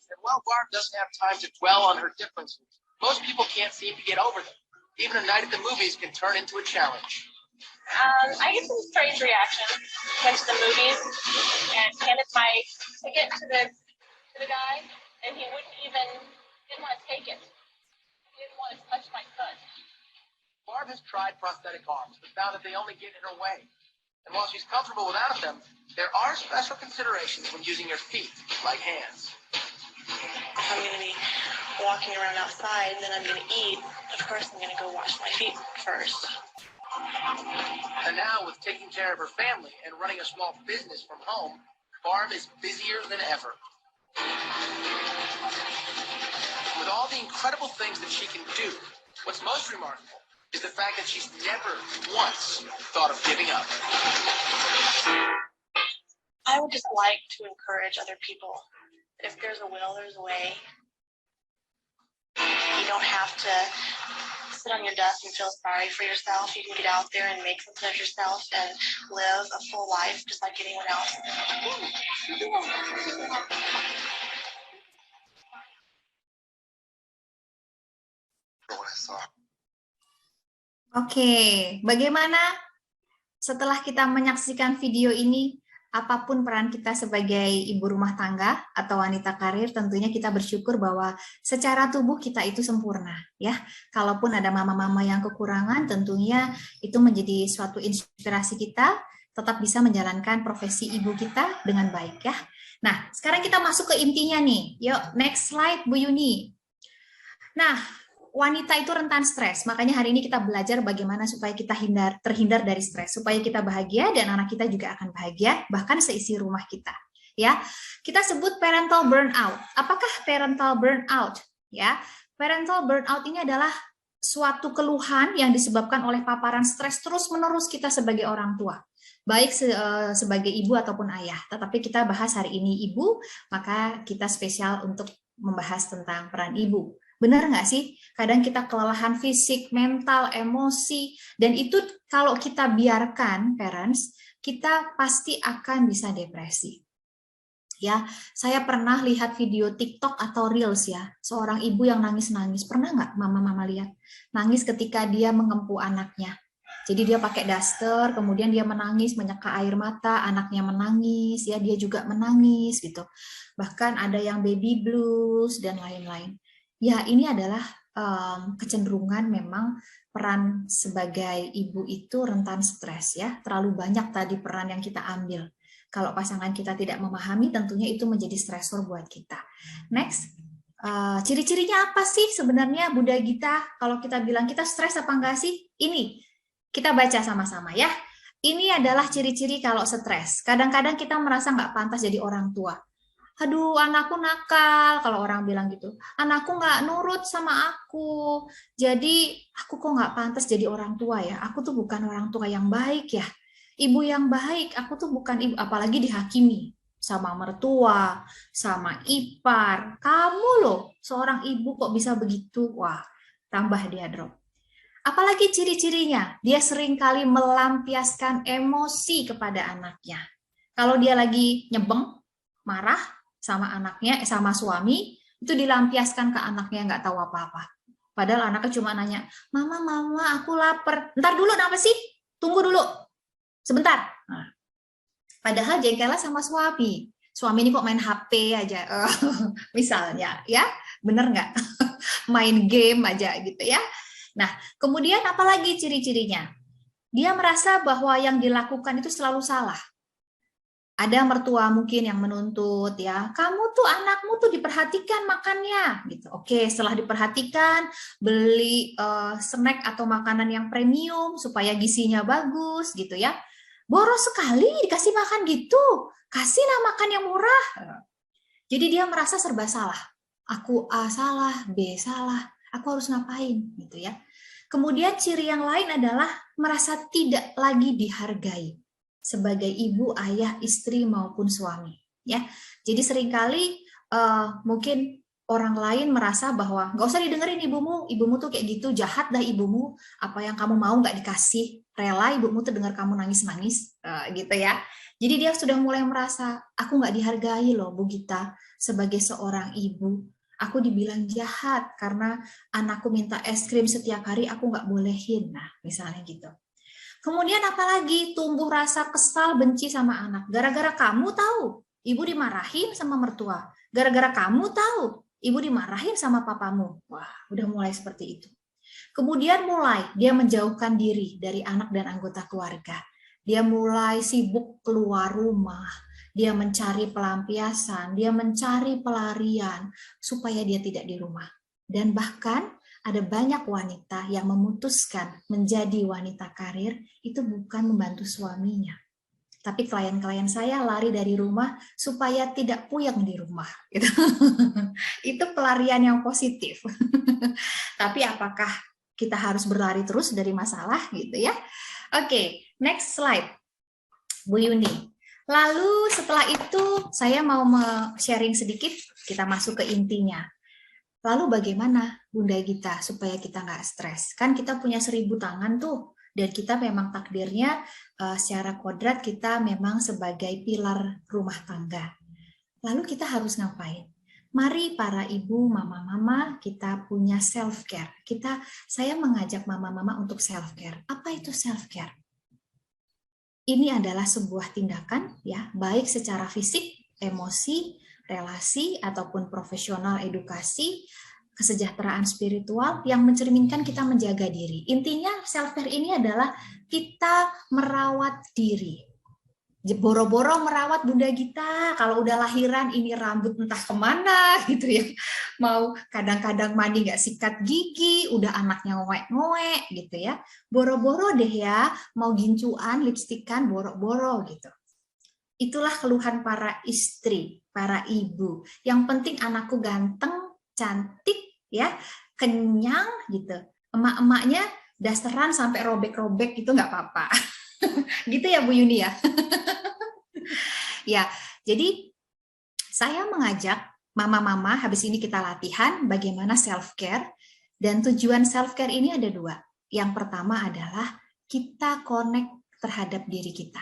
And while Barb doesn't have time to dwell on her differences, most people can't seem to get over them. Even a night at the movies can turn into a challenge. I get some strange reactions when to the movies, and handed my ticket to the guy, and he didn't want to take it. He didn't want to touch my foot. Barb has tried prosthetic arms, but found that they only get in her way. And while she's comfortable without them, there are special considerations when using your feet, like hands. If I'm going to be walking around outside and then I'm going to eat, of course I'm going to go wash my feet first. And now, with taking care of her family and running a small business from home, Barb is busier than ever. With all the incredible things that she can do, what's most remarkable is the fact that she's never once thought of giving up. I would just like to encourage other people. If there's a will, there's a way. You don't have to sit on your desk and feel sorry for yourself. You can get out there and make something of yourself and live a full life just like anyone else. For what I saw. Oke, bagaimana setelah kita menyaksikan video ini? Apapun peran kita sebagai ibu rumah tangga atau wanita karir, tentunya kita bersyukur bahwa secara tubuh kita itu sempurna, ya. Kalaupun ada mama-mama yang kekurangan, tentunya itu menjadi suatu inspirasi kita tetap bisa menjalankan profesi ibu kita dengan baik, ya. Nah, sekarang kita masuk ke intinya nih. Yuk, next slide, Bu Yuni. Nah, wanita itu rentan stres, makanya hari ini kita belajar bagaimana supaya kita terhindar dari stres, supaya kita bahagia dan anak kita juga akan bahagia, bahkan seisi rumah kita. Ya, kita sebut parental burnout. Apakah parental burnout? Ya, parental burnout ini adalah suatu keluhan yang disebabkan oleh paparan stres terus-menerus kita sebagai orang tua, baik sebagai ibu ataupun ayah. Tetapi kita bahas hari ini ibu, maka kita spesial untuk membahas tentang peran ibu. Benar nggak sih? Kadang kita kelelahan fisik, mental, emosi, dan itu kalau kita biarkan, parents, kita pasti akan bisa depresi. Ya, saya pernah lihat video TikTok atau Reels ya, seorang ibu yang nangis-nangis. Pernah nggak mama-mama lihat? Nangis ketika dia mengempu anaknya. Jadi dia pakai daster, kemudian dia menangis, menyeka air mata, anaknya menangis, ya dia juga menangis gitu. Bahkan ada yang baby blues dan lain-lain. Ya, ini adalah kecenderungan memang peran sebagai ibu itu rentan stres ya. Terlalu banyak tadi peran yang kita ambil. Kalau pasangan kita tidak memahami, tentunya itu menjadi stresor buat kita. Next, ciri-cirinya apa sih sebenarnya Bunda Gita? Kalau kita bilang kita stres apa enggak sih? Ini, kita baca sama-sama ya. Ini adalah ciri-ciri kalau stres. Kadang-kadang kita merasa nggak pantas jadi orang tua. Aduh, anakku nakal, kalau orang bilang gitu. Anakku nggak nurut sama aku, jadi aku kok nggak pantas jadi orang tua ya. Aku tuh bukan orang tua yang baik ya. Ibu yang baik, aku tuh bukan ibu, apalagi dihakimi. sama mertua, sama ipar. Kamu loh, seorang ibu kok bisa begitu? Wah, tambah dia drop. Apalagi ciri-cirinya, dia seringkali melampiaskan emosi kepada anaknya. Kalau dia lagi nyebeng, marah sama anaknya, sama suami, itu dilampiaskan ke anaknya, nggak tahu apa-apa. Padahal anaknya cuma nanya, mama, aku lapar. Ntar dulu, kenapa sih? Tunggu dulu, sebentar. Nah, padahal jengkelnya sama suami. Suami ini kok main HP aja, misalnya, ya, bener nggak? Main game aja gitu ya. Nah, kemudian apalagi ciri-cirinya? Dia merasa bahwa yang dilakukan itu selalu salah. Ada mertua mungkin yang menuntut ya, kamu tuh anakmu tuh diperhatikan makannya gitu. Oke, setelah diperhatikan, beli snack atau makanan yang premium supaya gizinya bagus gitu ya. Boros sekali dikasih makan gitu, kasihlah makan yang murah. Jadi dia merasa serba salah. Aku A salah, B salah, aku harus ngapain gitu ya. Kemudian ciri yang lain adalah merasa tidak lagi dihargai sebagai ibu, ayah, istri maupun suami. Ya, jadi seringkali mungkin orang lain merasa bahwa nggak usah didengerin ibumu tuh kayak gitu, jahat dah ibumu, apa yang kamu mau nggak dikasih, rela ibumu tuh dengar kamu nangis-nangis, gitu ya. Jadi dia sudah mulai merasa, aku nggak dihargai loh Bu Gita, sebagai seorang ibu. Aku dibilang jahat karena anakku minta es krim setiap hari, aku nggak bolehin. Nah, misalnya gitu. Kemudian apalagi tumbuh rasa kesal, benci sama anak. Gara-gara kamu tahu, ibu dimarahin sama mertua. Gara-gara kamu tahu, ibu dimarahin sama papamu. Wah, udah mulai seperti itu. Kemudian mulai dia menjauhkan diri dari anak dan anggota keluarga. Dia mulai sibuk keluar rumah. Dia mencari pelampiasan, dia mencari pelarian supaya dia tidak di rumah. Dan bahkan ada banyak wanita yang memutuskan menjadi wanita karir itu bukan membantu suaminya. Tapi klien-klien saya lari dari rumah supaya tidak puyeng di rumah. Gitu. Itu pelarian yang positif. Tapi apakah kita harus berlari terus dari masalah gitu ya? Oke, next slide. Bu Yuni. Lalu setelah itu saya mau sharing sedikit, kita masuk ke intinya. Lalu bagaimana Bunda Gita supaya kita nggak stres? Kan kita punya 1000 tangan tuh, dan kita memang takdirnya secara kodrat kita memang sebagai pilar rumah tangga. Lalu kita harus ngapain? Mari para ibu, mama-mama, kita punya self-care. Saya mengajak mama-mama untuk self-care. Apa itu self-care? Ini adalah sebuah tindakan, ya, baik secara fisik, emosi, relasi, ataupun profesional edukasi, kesejahteraan spiritual yang mencerminkan kita menjaga diri. Intinya self-care ini adalah kita merawat diri. Boro-boro merawat Bunda Gita, kalau udah lahiran ini rambut entah kemana gitu ya. Mau kadang-kadang mandi nggak sikat gigi, udah anaknya ngoek-ngoek gitu ya. Boro-boro deh ya, mau gincuan, lipstikan, boro-boro gitu. Itulah keluhan para istri, para ibu. Yang penting anakku ganteng, cantik, ya, kenyang gitu. Emak-emaknya dasteran sampai robek-robek itu nggak apa-apa. Gitu ya Bu Yuni ya. Ya, jadi saya mengajak mama-mama habis ini kita latihan bagaimana self-care, dan tujuan self-care ini ada 2. Yang pertama adalah kita connect terhadap diri kita.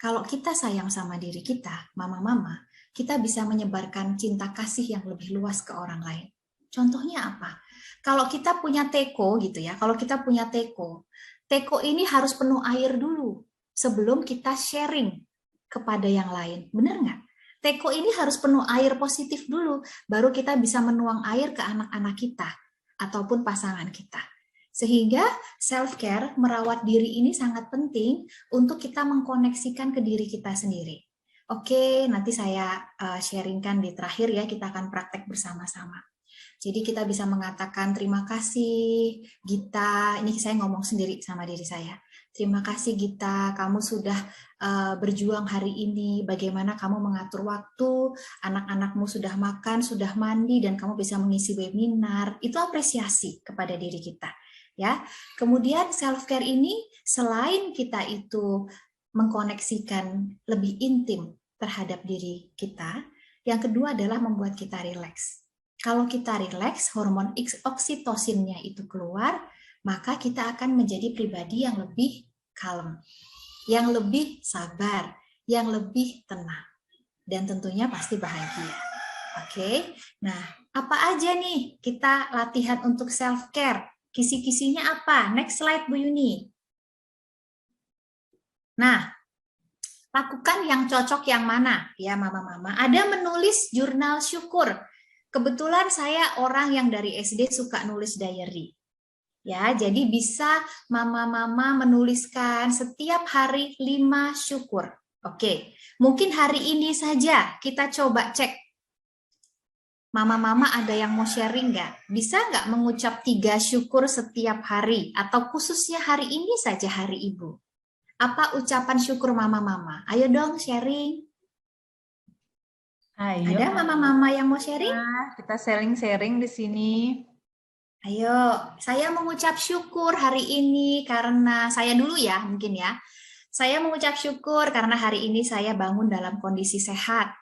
Kalau kita sayang sama diri kita, mama-mama, kita bisa menyebarkan cinta kasih yang lebih luas ke orang lain. Contohnya apa? Kalau kita punya teko gitu ya, teko ini harus penuh air dulu sebelum kita sharing kepada yang lain. Benar nggak? Teko ini harus penuh air positif dulu, baru kita bisa menuang air ke anak-anak kita ataupun pasangan kita. Sehingga self-care, merawat diri ini sangat penting untuk kita mengkoneksikan ke diri kita sendiri. Oke, nanti saya sharingkan di terakhir ya, kita akan praktek bersama-sama. Jadi kita bisa mengatakan terima kasih Gita, ini saya ngomong sendiri sama diri saya. Terima kasih Gita, kamu sudah berjuang hari ini, bagaimana kamu mengatur waktu, anak-anakmu sudah makan, sudah mandi, dan kamu bisa mengisi webinar, itu apresiasi kepada diri kita. Ya, kemudian self-care ini selain kita itu mengkoneksikan lebih intim terhadap diri kita. Yang kedua adalah membuat kita rileks. Kalau kita rileks, hormon oksitosinnya itu keluar, maka kita akan menjadi pribadi yang lebih kalem, yang lebih sabar, yang lebih tenang. Dan tentunya pasti bahagia. Oke, nah apa aja nih kita latihan untuk self-care? Kisi-kisinya apa? Next slide Bu Yuni. Nah, lakukan yang cocok yang mana ya mama-mama. Ada menulis jurnal syukur. Kebetulan saya orang yang dari SD suka nulis diary. Ya, jadi bisa mama-mama menuliskan setiap hari 5 syukur. Oke, mungkin hari ini saja kita coba cek. Mama-mama ada yang mau sharing nggak? Bisa nggak mengucap 3 syukur setiap hari? Atau khususnya hari ini saja hari Ibu? Apa ucapan syukur mama-mama? Ayo dong sharing. Ayo, Ada mama-mama yang mau sharing? kita sharing-sharing di sini. Ayo, saya mengucap syukur hari ini karena saya dulu ya mungkin ya. Saya mengucap syukur karena hari ini saya bangun dalam kondisi sehat.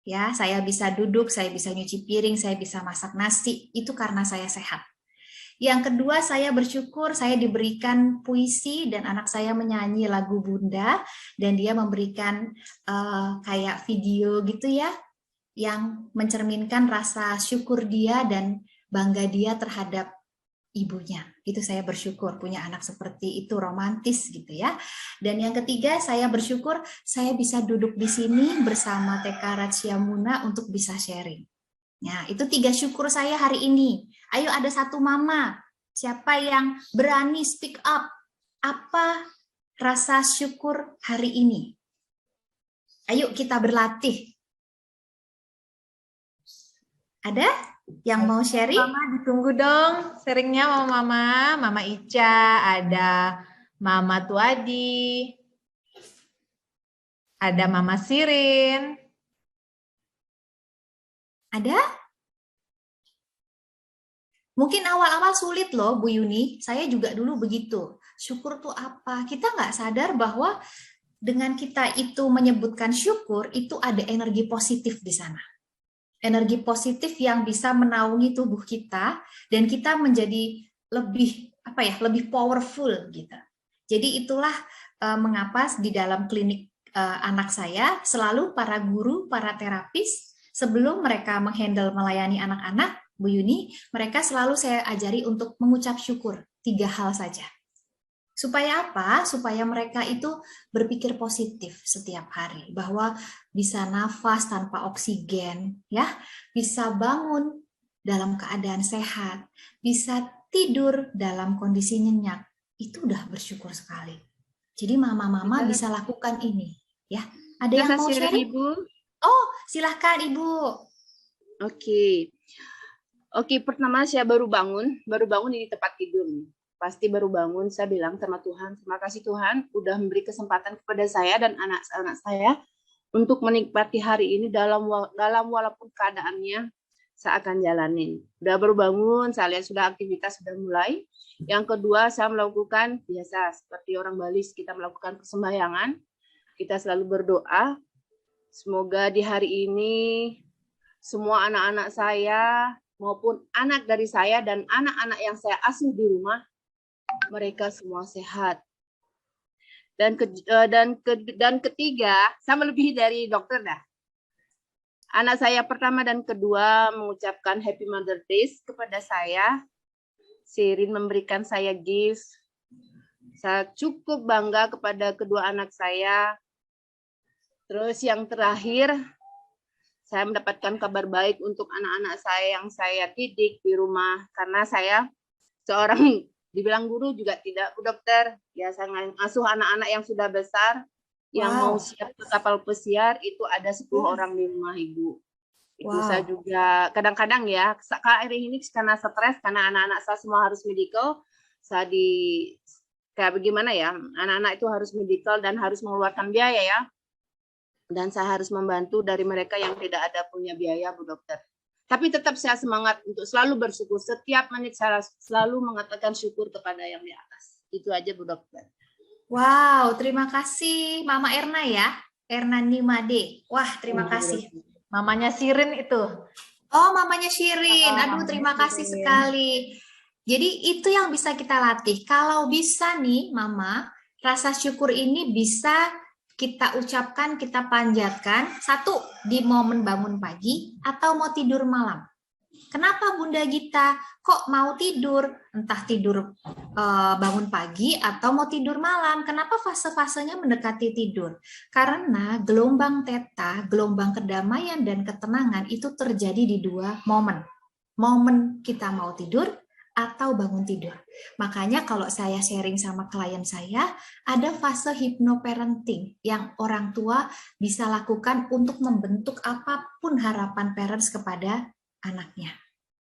Ya, saya bisa duduk, saya bisa nyuci piring, saya bisa masak nasi. Itu karena saya sehat. Yang kedua, saya bersyukur saya diberikan puisi dan anak saya menyanyi lagu Bunda dan dia memberikan kayak video gitu ya yang mencerminkan rasa syukur dia dan bangga dia terhadap ibunya. Itu saya bersyukur punya anak seperti itu, romantis gitu ya. Dan yang ketiga, saya bersyukur saya bisa duduk di sini bersama TK Ratsyamuna untuk bisa sharing. Nah, itu 3 syukur saya hari ini. Ayo ada satu mama, siapa yang berani speak up? Apa rasa syukur hari ini? Ayo kita berlatih. Ada yang mau sharing? Mama ditunggu dong sharingnya Mama. Mama Ica, ada Mama Tuadi, ada Mama Sirin. Ada? Mungkin awal-awal sulit loh Bu Yuni, saya juga dulu begitu. Syukur tuh apa? Kita nggak sadar bahwa dengan kita itu menyebutkan syukur, itu ada energi positif di sana. Energi positif yang bisa menaungi tubuh kita, dan kita menjadi lebih lebih powerful gitu. Jadi itulah mengapa di dalam klinik anak saya, selalu para guru, para terapis, sebelum mereka menghandle melayani anak-anak, Bu Yuni, mereka selalu saya ajari untuk mengucap syukur 3 hal saja. Supaya apa? Supaya mereka itu berpikir positif setiap hari, bahwa bisa nafas tanpa oksigen, ya, bisa bangun dalam keadaan sehat, bisa tidur dalam kondisi nyenyak. Itu udah bersyukur sekali. Jadi mama-mama bisa lakukan ini, ya. Ada yang mau sharing? Ibu? Oh, silahkan Ibu. Oke, pertama saya baru bangun di tempat tidur. Pasti baru bangun, saya bilang sama Tuhan, terima kasih Tuhan udah memberi kesempatan kepada saya dan anak-anak saya untuk menikmati hari ini dalam walaupun keadaannya saya akan jalanin. Udah baru bangun, saya lihat sudah aktivitas sudah mulai. Yang kedua, saya melakukan biasa seperti orang Bali, kita melakukan persembahyangan. Kita selalu berdoa. Semoga di hari ini semua anak-anak saya maupun anak dari saya dan anak-anak yang saya asuh di rumah, mereka semua sehat. Dan ketiga, sama lebih dari dokter dah. Anak saya pertama dan kedua mengucapkan Happy Mother's Day kepada saya. Sirin memberikan saya gift. Saya cukup bangga kepada kedua anak saya. Terus yang terakhir, saya mendapatkan kabar baik untuk anak-anak saya yang saya didik di rumah. Karena saya seorang dibilang guru juga tidak, Bu Dokter. Ya, saya asuh anak-anak yang sudah besar, yang mau siap ke kapal pesiar, itu ada 10 orang di rumah Ibu. Itu saya juga, kadang-kadang ya, akhir ini karena stres, karena anak-anak saya semua harus medical, saya kayak bagaimana ya, anak-anak itu harus medical dan harus mengeluarkan biaya ya. Dan saya harus membantu dari mereka yang tidak ada punya biaya, Bu Dokter. Tapi tetap saya semangat untuk selalu bersyukur. Setiap menit saya selalu mengatakan syukur kepada yang di atas. Itu aja, Bu Dokter. Wow, terima kasih Mama Erna ya. Ernani Made. Wah, terima kasih. Mamanya Sirin itu. Oh, mamanya Shirin. Aduh, Mamanya terima kasih Shirin. sekali. Jadi itu yang bisa kita latih. Kalau bisa nih, Mama, rasa syukur ini bisa kita ucapkan, kita panjatkan. Satu, di momen bangun pagi atau mau tidur malam. Kenapa Bunda Gita kok mau tidur? Entah tidur bangun pagi atau mau tidur malam. Kenapa fase-fasenya mendekati tidur? Karena gelombang theta, gelombang kedamaian dan ketenangan itu terjadi di dua momen. Momen kita mau tidur atau bangun tidur. Makanya kalau saya sharing sama klien saya, ada fase hypnoparenting yang orang tua bisa lakukan untuk membentuk apapun harapan parents kepada anaknya.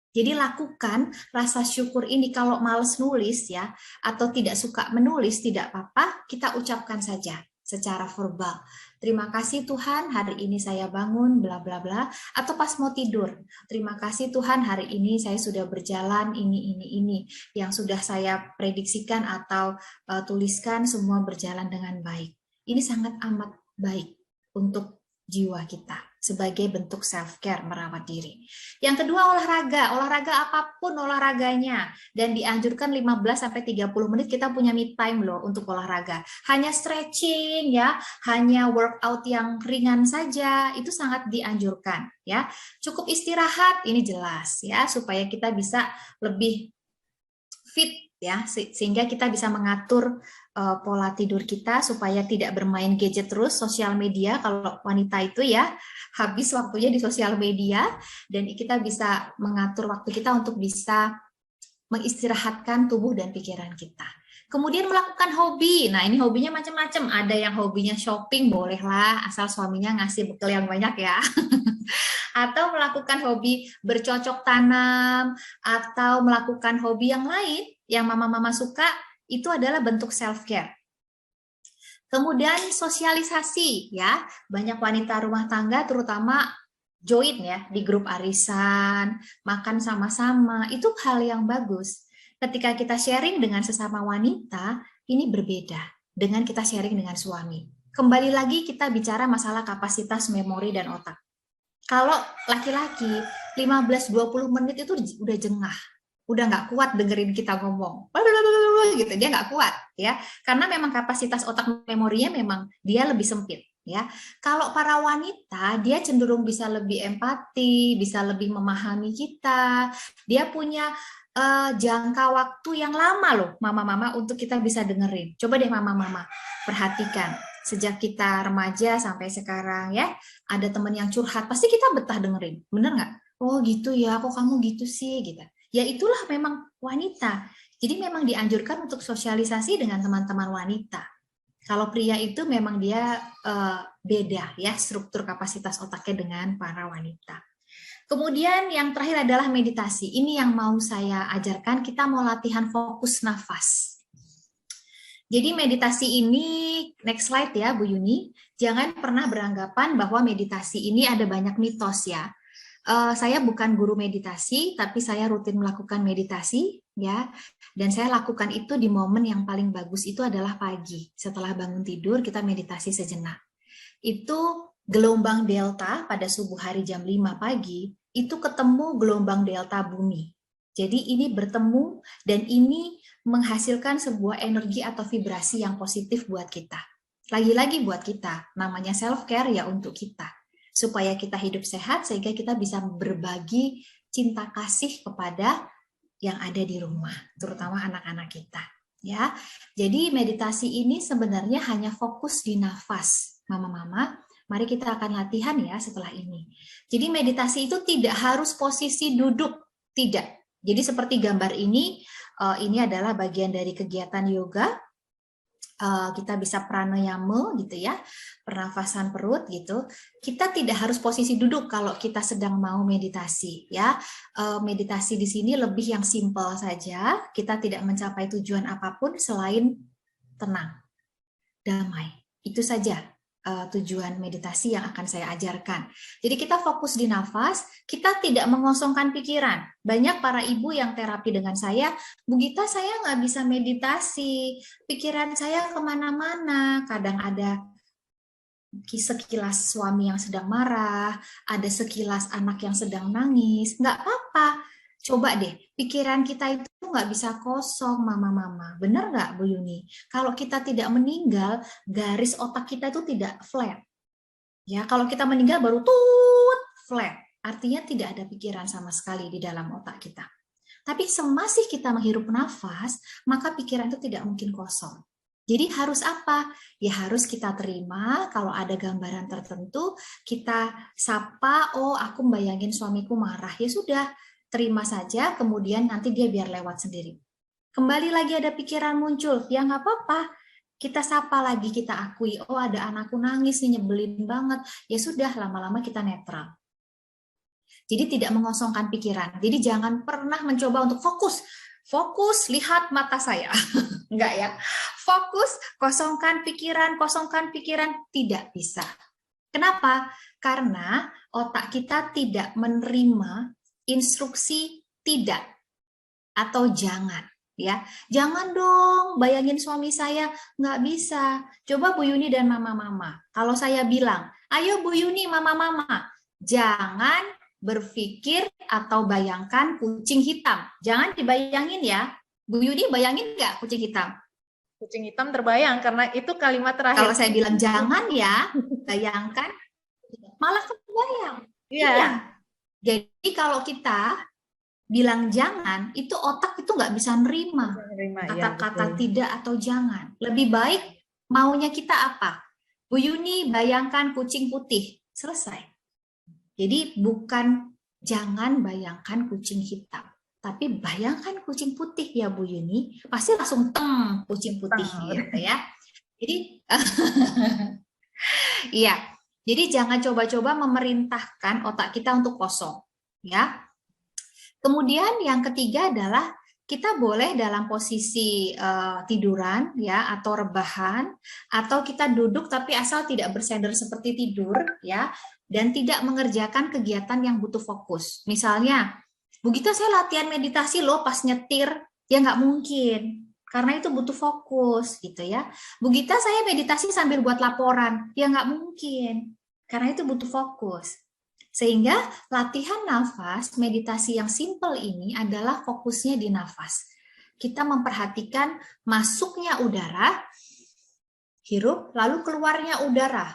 Jadi lakukan rasa syukur ini. Kalau males nulis ya, atau tidak suka menulis, tidak apa-apa, kita ucapkan saja secara verbal. Terima kasih Tuhan, hari ini saya bangun, bla bla bla. Atau pas mau tidur, terima kasih Tuhan, hari ini saya sudah berjalan, ini. Yang sudah saya prediksikan atau tuliskan, semua berjalan dengan baik. Ini sangat amat baik untuk jiwa kita sebagai bentuk self-care, merawat diri. Yang kedua, olahraga apapun olahraganya, dan dianjurkan 15-30 menit kita punya me time loh untuk olahraga. Hanya stretching ya, hanya workout yang ringan saja, itu sangat dianjurkan ya. Cukup istirahat, ini jelas ya, supaya kita bisa lebih fit ya, sehingga kita bisa mengatur pola tidur kita supaya tidak bermain gadget terus, sosial media. Kalau wanita itu ya habis waktunya di sosial media, dan kita bisa mengatur waktu kita untuk bisa mengistirahatkan tubuh dan pikiran kita. Kemudian melakukan hobi. Nah, ini hobinya macam-macam. Ada yang hobinya shopping, bolehlah asal suaminya ngasih bekal yang banyak ya. Atau melakukan hobi bercocok tanam, atau melakukan hobi yang lain yang mama-mama suka, itu adalah bentuk self-care. Kemudian sosialisasi ya, banyak wanita rumah tangga terutama join ya di grup arisan, makan sama-sama, itu hal yang bagus. Ketika kita sharing dengan sesama wanita, ini berbeda dengan kita sharing dengan suami. Kembali lagi kita bicara masalah kapasitas memori dan otak. Kalau laki-laki 15-20 menit itu udah jengah, udah nggak kuat dengerin kita ngomong, gitu, dia nggak kuat ya, karena memang kapasitas otak memorinya memang dia lebih sempit ya. Kalau para wanita, dia cenderung bisa lebih empati, bisa lebih memahami kita, dia punya jangka waktu yang lama loh, mama-mama, untuk kita bisa dengerin. Coba deh mama-mama perhatikan, sejak kita remaja sampai sekarang ya, ada teman yang curhat, pasti kita betah dengerin, bener nggak? Oh gitu ya, kok kamu gitu sih, gitu. Ya itulah memang wanita. Jadi memang dianjurkan untuk sosialisasi dengan teman-teman wanita. Kalau pria itu memang dia beda ya, struktur kapasitas otaknya dengan para wanita. Kemudian yang terakhir adalah meditasi. Ini yang mau saya ajarkan, kita mau latihan fokus nafas. Jadi meditasi ini, next slide ya Bu Yuni, jangan pernah beranggapan bahwa meditasi ini ada banyak mitos ya. Saya bukan guru meditasi, tapi saya rutin melakukan meditasi ya, dan saya lakukan itu di momen yang paling bagus itu adalah pagi. Setelah bangun tidur kita meditasi sejenak. Itu gelombang delta pada subuh hari jam 5 pagi, itu ketemu gelombang delta bumi. Jadi ini bertemu dan ini menghasilkan sebuah energi atau vibrasi yang positif buat kita. Lagi-lagi buat kita, namanya self-care ya untuk kita. Supaya kita hidup sehat, sehingga kita bisa berbagi cinta kasih kepada yang ada di rumah, terutama anak-anak kita. Ya, jadi meditasi ini sebenarnya hanya fokus di nafas, mama-mama. Mari kita akan latihan ya setelah ini. Jadi meditasi itu tidak harus posisi duduk, tidak. Jadi seperti gambar ini adalah bagian dari kegiatan yoga. Kita bisa pranayama gitu ya, pernafasan perut gitu. Kita tidak harus posisi duduk kalau kita sedang mau meditasi ya. Meditasi di sini lebih yang simpel saja. Kita tidak mencapai tujuan apapun selain tenang, damai. Itu saja tujuan meditasi yang akan saya ajarkan. Jadi kita fokus di nafas, kita tidak mengosongkan pikiran. Banyak para ibu yang terapi dengan saya, Bu Gita saya nggak bisa meditasi, pikiran saya kemana-mana, kadang ada sekilas suami yang sedang marah, ada sekilas anak yang sedang nangis, nggak apa-apa. Coba deh, pikiran kita itu nggak bisa kosong, mama-mama. Benar nggak, Bu Yuni? Kalau kita tidak meninggal, garis otak kita itu tidak flat. Ya, kalau kita meninggal baru tut flat. Artinya tidak ada pikiran sama sekali di dalam otak kita. Tapi semasih kita menghirup nafas, maka pikiran itu tidak mungkin kosong. Jadi harus apa? Ya harus kita terima kalau ada gambaran tertentu, kita sapa, oh aku bayangin suamiku marah. Ya sudah, terima saja, kemudian nanti dia biar lewat sendiri. Kembali lagi ada pikiran muncul, ya nggak apa-apa. Kita sapa lagi, kita akui, oh ada anakku nangis nih, nyebelin banget. Ya sudah, lama-lama kita netral. Jadi tidak mengosongkan pikiran. Jadi jangan pernah mencoba untuk fokus, lihat mata saya. Enggak ya. Fokus, kosongkan pikiran, tidak bisa. Kenapa? Karena otak kita tidak menerima instruksi tidak atau jangan. Ya, jangan dong bayangin suami saya, nggak bisa. Coba Bu Yuni dan mama-mama. Kalau saya bilang, ayo Bu Yuni, mama-mama, jangan berpikir atau bayangkan kucing hitam. Jangan dibayangin ya. Bu Yuni bayangin nggak kucing hitam? Kucing hitam terbayang karena itu kalimat terakhir. Kalau saya bilang jangan ya, bayangkan, malah kebayang. Iya. Iya. Jadi kalau kita bilang jangan, itu otak itu nggak bisa nerima kata-kata tidak atau jangan. Lebih baik maunya kita apa? Bu Yuni bayangkan kucing putih. Selesai. Jadi bukan jangan bayangkan kucing hitam, tapi bayangkan kucing putih ya Bu Yuni, pasti langsung kucing putih gitu ya. Jadi iya. Jadi jangan coba-coba memerintahkan otak kita untuk kosong, ya. Kemudian yang ketiga adalah kita boleh dalam posisi tiduran ya atau rebahan, atau kita duduk tapi asal tidak bersender seperti tidur ya. Dan tidak mengerjakan kegiatan yang butuh fokus. Misalnya, Bu Gita saya latihan meditasi loh pas nyetir, ya nggak mungkin. Karena itu butuh fokus gitu ya. Bu Gita saya meditasi sambil buat laporan, ya nggak mungkin. Karena itu butuh fokus. Sehingga latihan nafas, meditasi yang simple ini adalah fokusnya di nafas. Kita memperhatikan masuknya udara, hirup, lalu keluarnya udara.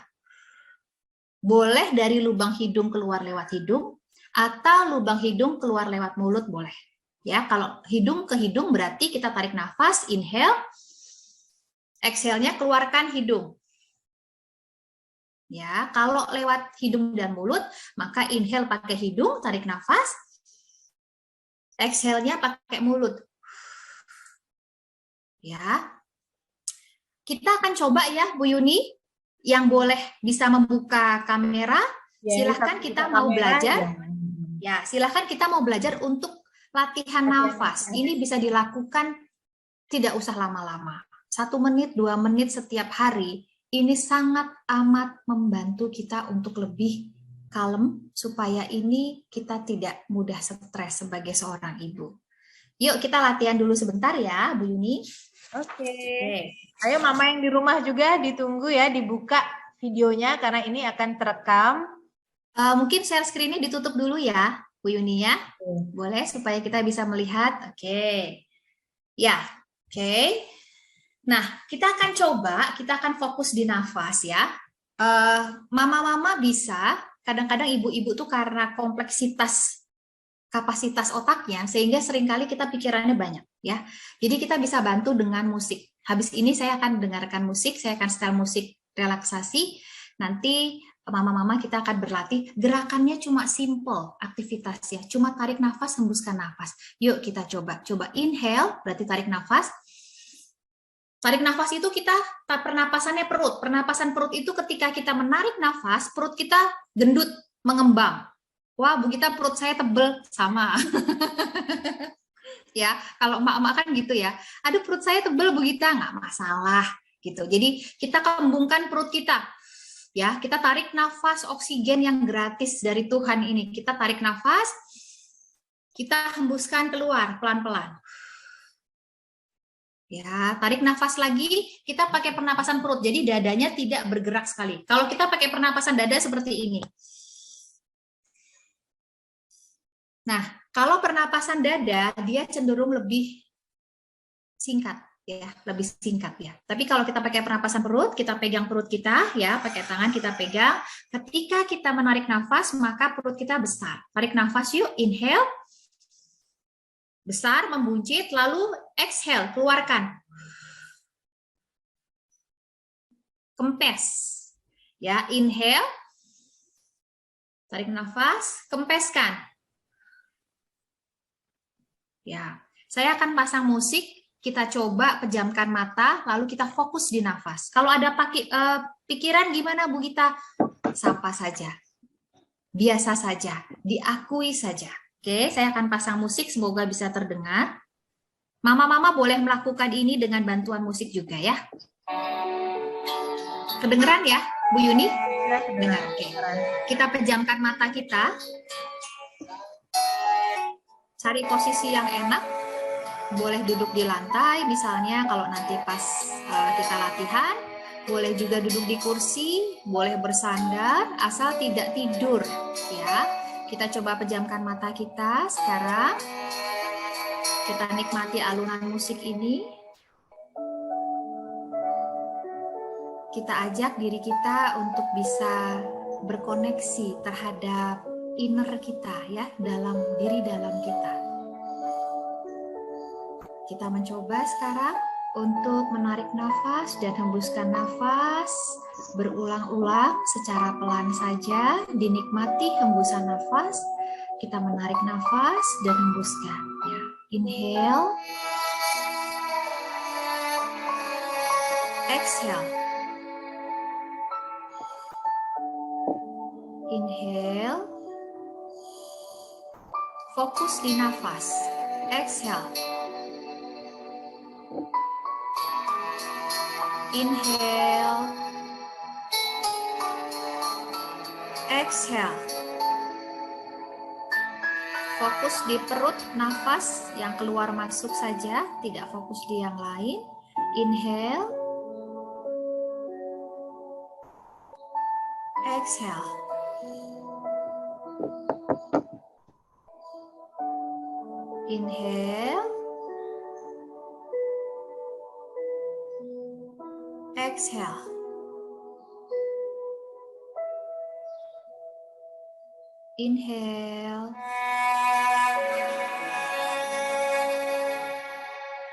Boleh dari lubang hidung keluar lewat hidung, atau lubang hidung keluar lewat mulut boleh. Ya, kalau hidung ke hidung berarti kita tarik nafas, inhale, exhale-nya keluarkan hidung. Ya, kalau lewat hidung dan mulut, maka inhale pakai hidung, tarik nafas, exhale-nya pakai mulut. Ya, kita akan coba ya, Bu Yuni. Yang boleh bisa membuka kamera, silahkan kita mau belajar. Ya, silahkan kita mau belajar untuk latihan nafas. Ini bisa dilakukan tidak usah lama-lama. 1 menit, 2 menit setiap hari. Ini sangat amat membantu kita untuk lebih kalem, supaya ini kita tidak mudah stres sebagai seorang ibu. Yuk kita latihan dulu sebentar ya, Bu Yuni. Oke. Ayo mama yang di rumah juga ditunggu ya, dibuka videonya karena ini akan terekam. Mungkin share screen-nya ditutup dulu ya, Bu Yuni ya. Boleh supaya kita bisa melihat. Oke. Ya, oke. Nah, kita akan fokus di nafas ya. Mama-mama bisa, kadang-kadang ibu-ibu tuh karena kompleksitas kapasitas otaknya, sehingga seringkali kita pikirannya banyak ya. Jadi kita bisa bantu dengan musik. Habis ini saya akan dengarkan musik, saya akan setel musik relaksasi. Nanti mama-mama kita akan berlatih, gerakannya cuma simple aktivitasnya, cuma tarik nafas, hembuskan nafas. Yuk kita coba inhale, berarti tarik nafas. Tarik nafas itu kita pernapasannya perut. Pernapasan perut itu ketika kita menarik nafas, perut kita gendut, mengembang. Wah, Bu Gita perut saya tebel, sama. Ya, kalau emak-emak kan gitu ya. Aduh, perut saya tebel, Bu Gita, nggak masalah gitu. Jadi kita kembungkan perut kita. Ya, kita tarik nafas oksigen yang gratis dari Tuhan ini. Kita tarik nafas, kita hembuskan keluar pelan-pelan. Ya, tarik nafas lagi, kita pakai pernapasan perut. Jadi dadanya tidak bergerak sekali. Kalau kita pakai pernapasan dada seperti ini. Nah, kalau pernapasan dada, dia cenderung lebih singkat. Ya, lebih singkat ya. Tapi kalau kita pakai pernapasan perut, kita pegang perut kita ya, pakai tangan kita pegang. Ketika kita menarik nafas, maka perut kita besar. Tarik nafas yuk, inhale. Besar, membuncit, lalu exhale, keluarkan. Kempes. Ya, inhale. Tarik nafas, kempeskan. Ya, saya akan pasang musik. Kita coba pejamkan mata, lalu kita fokus di nafas. Kalau ada pikiran gimana Bu Gita? Sapa saja. Biasa saja, diakui saja. Oke, saya akan pasang musik, semoga bisa terdengar. Mama-mama boleh melakukan ini dengan bantuan musik juga ya. Kedengeran ya, Bu Yuni? Dengar, oke. Kita pejamkan mata kita. Cari posisi yang enak. Boleh duduk di lantai, misalnya kalau nanti pas kita latihan. Boleh juga duduk di kursi, boleh bersandar, asal tidak tidur. Ya, kita coba pejamkan mata kita sekarang. Kita nikmati alunan musik ini. Kita ajak diri kita untuk bisa berkoneksi terhadap inner kita ya, dalam kita. Kita mencoba sekarang untuk menarik nafas dan hembuskan nafas berulang-ulang secara pelan saja, dinikmati hembusan nafas. Kita menarik nafas dan hembuskan ya. Inhale. Exhale. Inhale. Fokus di nafas. Exhale. Inhale. Exhale. Fokus di perut, nafas yang keluar masuk saja, tidak fokus di yang lain. Inhale. Exhale. Inhale. Exhale. Inhale.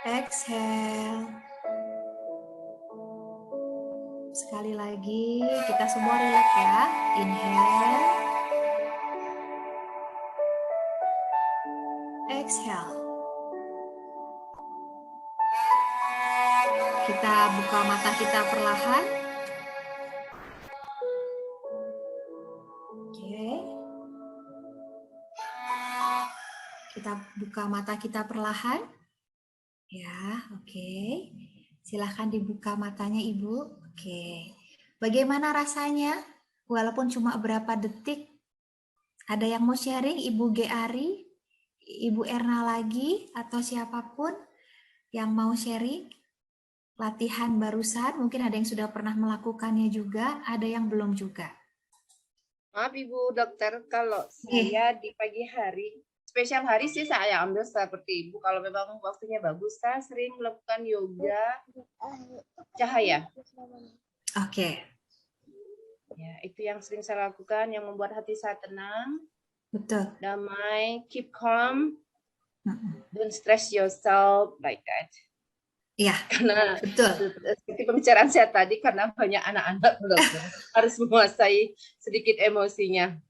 Exhale. Sekali lagi, kita semua relax ya. Inhale. Exhale. Kita buka mata kita perlahan. Oke. Kita buka mata kita perlahan. Ya, oke. Silahkan dibuka matanya Ibu. Oke. Bagaimana rasanya? Walaupun cuma berapa detik. Ada yang mau sharing? Ibu G. Ari, Ibu Erna lagi, atau siapapun yang mau sharing? Latihan barusan, mungkin ada yang sudah pernah melakukannya juga, ada yang belum juga. Maaf Ibu Dokter, kalau saya di pagi hari, spesial hari sih saya ambil seperti Ibu. Kalau memang waktunya bagus, saya sering melakukan yoga cahaya. Oke. Ya, itu yang sering saya lakukan, yang membuat hati saya tenang, Betul. damai, keep calm, don't stress yourself like that. Iya, Karena betul. seperti pembicaraan saya tadi, karena banyak anak-anak harus menguasai sedikit emosinya.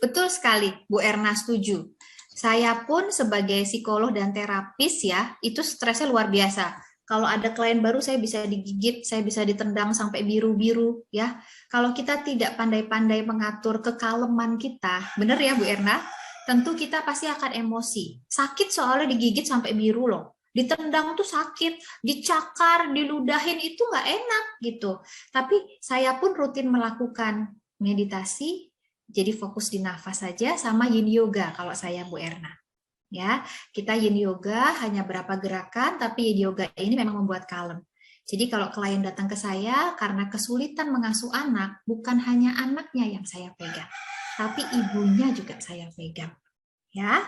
Betul sekali, Bu Erna setuju. Saya pun sebagai psikolog dan terapis ya, itu stresnya luar biasa. Kalau ada klien baru saya bisa digigit, saya bisa ditendang sampai biru-biru ya. Kalau kita tidak pandai-pandai mengatur kekaleman kita, benar ya Bu Erna? Tentu kita pasti akan emosi. Sakit soalnya digigit sampai biru loh. Ditendang tuh sakit, dicakar, diludahin itu nggak enak gitu. Tapi saya pun rutin melakukan meditasi, jadi fokus di nafas saja sama yin yoga kalau saya Bu Erna. Ya, kita yin yoga hanya berapa gerakan, tapi yin yoga ini memang membuat kalem. Jadi kalau klien datang ke saya karena kesulitan mengasuh anak, bukan hanya anaknya yang saya pegang, tapi ibunya juga saya pegang. Ya,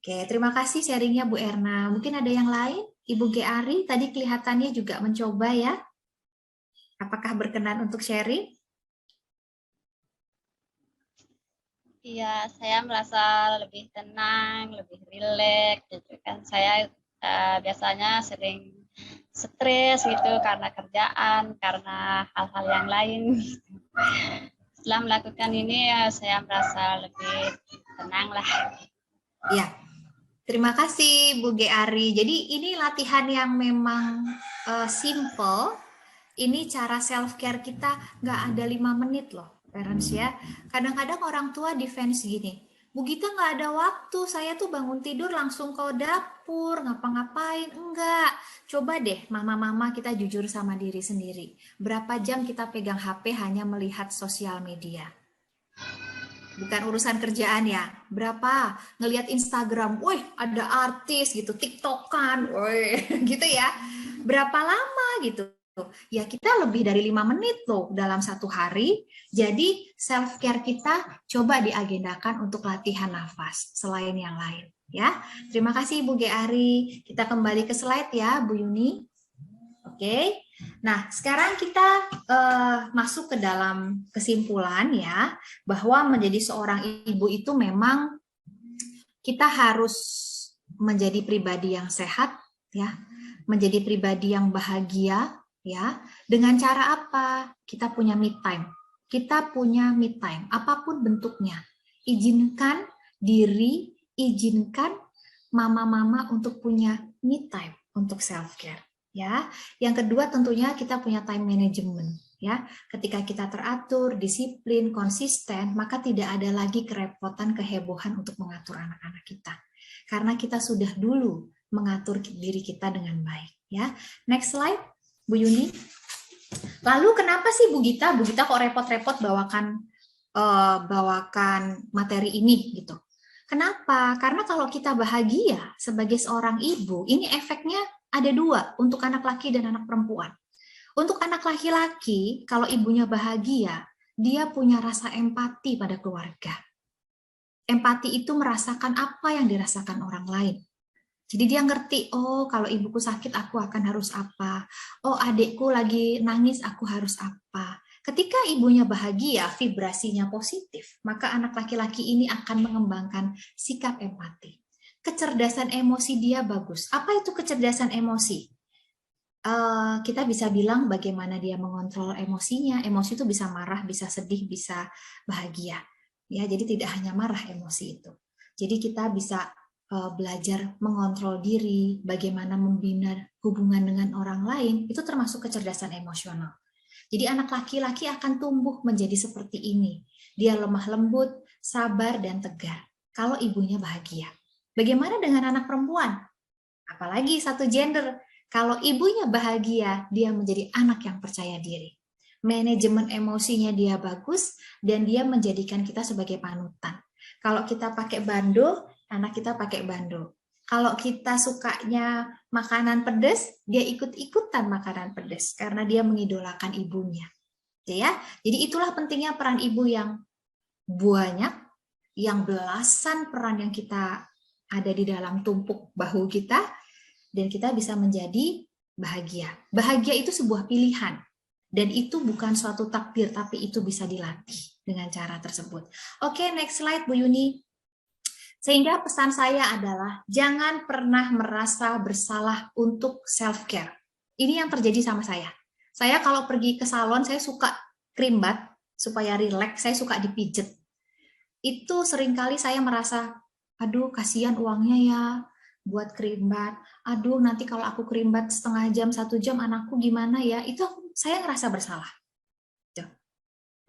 oke, terima kasih sharingnya Bu Erna. Mungkin ada yang lain? Ibu Geari tadi kelihatannya juga mencoba ya. Apakah berkenan untuk sharing? Iya, saya merasa lebih tenang, lebih rileks gitu kan. Saya biasanya sering stres gitu karena kerjaan, karena hal-hal yang lain. Setelah melakukan ini ya saya merasa lebih tenang lah. Ya, terima kasih Bu Geari. Jadi ini latihan yang memang simple. Ini cara self care kita nggak ada 5 menit loh. Parents ya, kadang-kadang orang tua defense gini, Bu Gita nggak ada waktu, saya tuh bangun tidur langsung ke dapur, ngapa-ngapain, enggak. Coba deh mama-mama kita jujur sama diri sendiri, berapa jam kita pegang HP hanya melihat sosial media? Bukan urusan kerjaan ya, berapa ngelihat Instagram, wih ada artis gitu, TikTokan, wih gitu ya, berapa lama gitu. Ya kita lebih dari 5 menit loh dalam satu hari. Jadi self care kita coba diagendakan untuk latihan nafas selain yang lain ya. Terima kasih Bu Geari. Kita kembali ke slide ya Bu Yuni. Oke. Nah, sekarang kita masuk ke dalam kesimpulan ya, bahwa menjadi seorang ibu itu memang kita harus menjadi pribadi yang sehat ya, menjadi pribadi yang bahagia ya. Dengan cara apa? Kita punya me time. Kita punya me time, apapun bentuknya. Izinkan diri, izinkan mama-mama untuk punya me time untuk self care ya. Yang kedua tentunya kita punya time management ya. Ketika kita teratur, disiplin, konsisten, maka tidak ada lagi kerepotan, kehebohan untuk mengatur anak-anak kita. Karena kita sudah dulu mengatur diri kita dengan baik ya. Next slide Bu Yuni. Lalu kenapa sih Bu Gita kok repot-repot bawakan materi ini gitu? Kenapa? Karena kalau kita bahagia sebagai seorang ibu, ini efeknya ada 2 untuk anak laki dan anak perempuan. Untuk anak laki-laki, kalau ibunya bahagia, dia punya rasa empati pada keluarga. Empati itu merasakan apa yang dirasakan orang lain. Jadi dia ngerti, oh kalau ibuku sakit aku akan harus apa. Oh adikku lagi nangis aku harus apa. Ketika ibunya bahagia, vibrasinya positif, maka anak laki-laki ini akan mengembangkan sikap empati. Kecerdasan emosi dia bagus. Apa itu kecerdasan emosi? Kita bisa bilang bagaimana dia mengontrol emosinya. Emosi itu bisa marah, bisa sedih, bisa bahagia. Ya, jadi tidak hanya marah emosi itu. Jadi kita bisa belajar mengontrol diri, bagaimana membina hubungan dengan orang lain, itu termasuk kecerdasan emosional. Jadi anak laki-laki akan tumbuh menjadi seperti ini. Dia lemah lembut, sabar, dan tegar. Kalau ibunya bahagia. Bagaimana dengan anak perempuan? Apalagi satu gender. Kalau ibunya bahagia, dia menjadi anak yang percaya diri. Manajemen emosinya dia bagus, dan dia menjadikan kita sebagai panutan. Kalau kita pakai bando, anak kita pakai bando. Kalau kita sukanya makanan pedas, dia ikut-ikutan makanan pedas karena dia mengidolakan ibunya. Ya, jadi itulah pentingnya peran ibu yang banyak, yang belasan peran yang kita ada di dalam tumpuk bahu kita, dan kita bisa menjadi bahagia. Bahagia itu sebuah pilihan, dan itu bukan suatu takdir, tapi itu bisa dilatih dengan cara tersebut. Oke, next slide Bu Yuni. Sehingga pesan saya adalah jangan pernah merasa bersalah untuk self-care. Ini yang terjadi sama saya. Saya kalau pergi ke salon, saya suka krimbat supaya rileks, saya suka dipijet. Itu seringkali saya merasa, aduh kasihan uangnya ya buat krimbat. Aduh nanti kalau aku krimbat setengah jam, 1 jam anakku gimana ya? Itu saya ngerasa bersalah.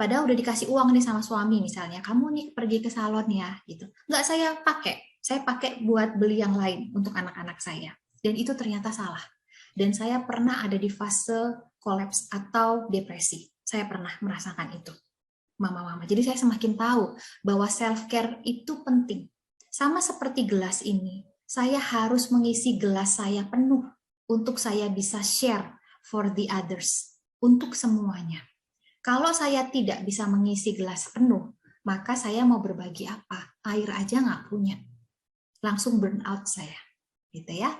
Padahal udah dikasih uang nih sama suami misalnya, kamu nih pergi ke salon ya, gitu. Nggak saya pakai buat beli yang lain untuk anak-anak saya. Dan itu ternyata salah. Dan saya pernah ada di fase kolaps atau depresi. Saya pernah merasakan itu, mama-mama. Jadi saya semakin tahu bahwa self-care itu penting. Sama seperti gelas ini, saya harus mengisi gelas saya penuh untuk saya bisa share for the others, untuk semuanya. Kalau saya tidak bisa mengisi gelas penuh, maka saya mau berbagi apa? Air aja nggak punya. Langsung burn out saya. Gitu ya.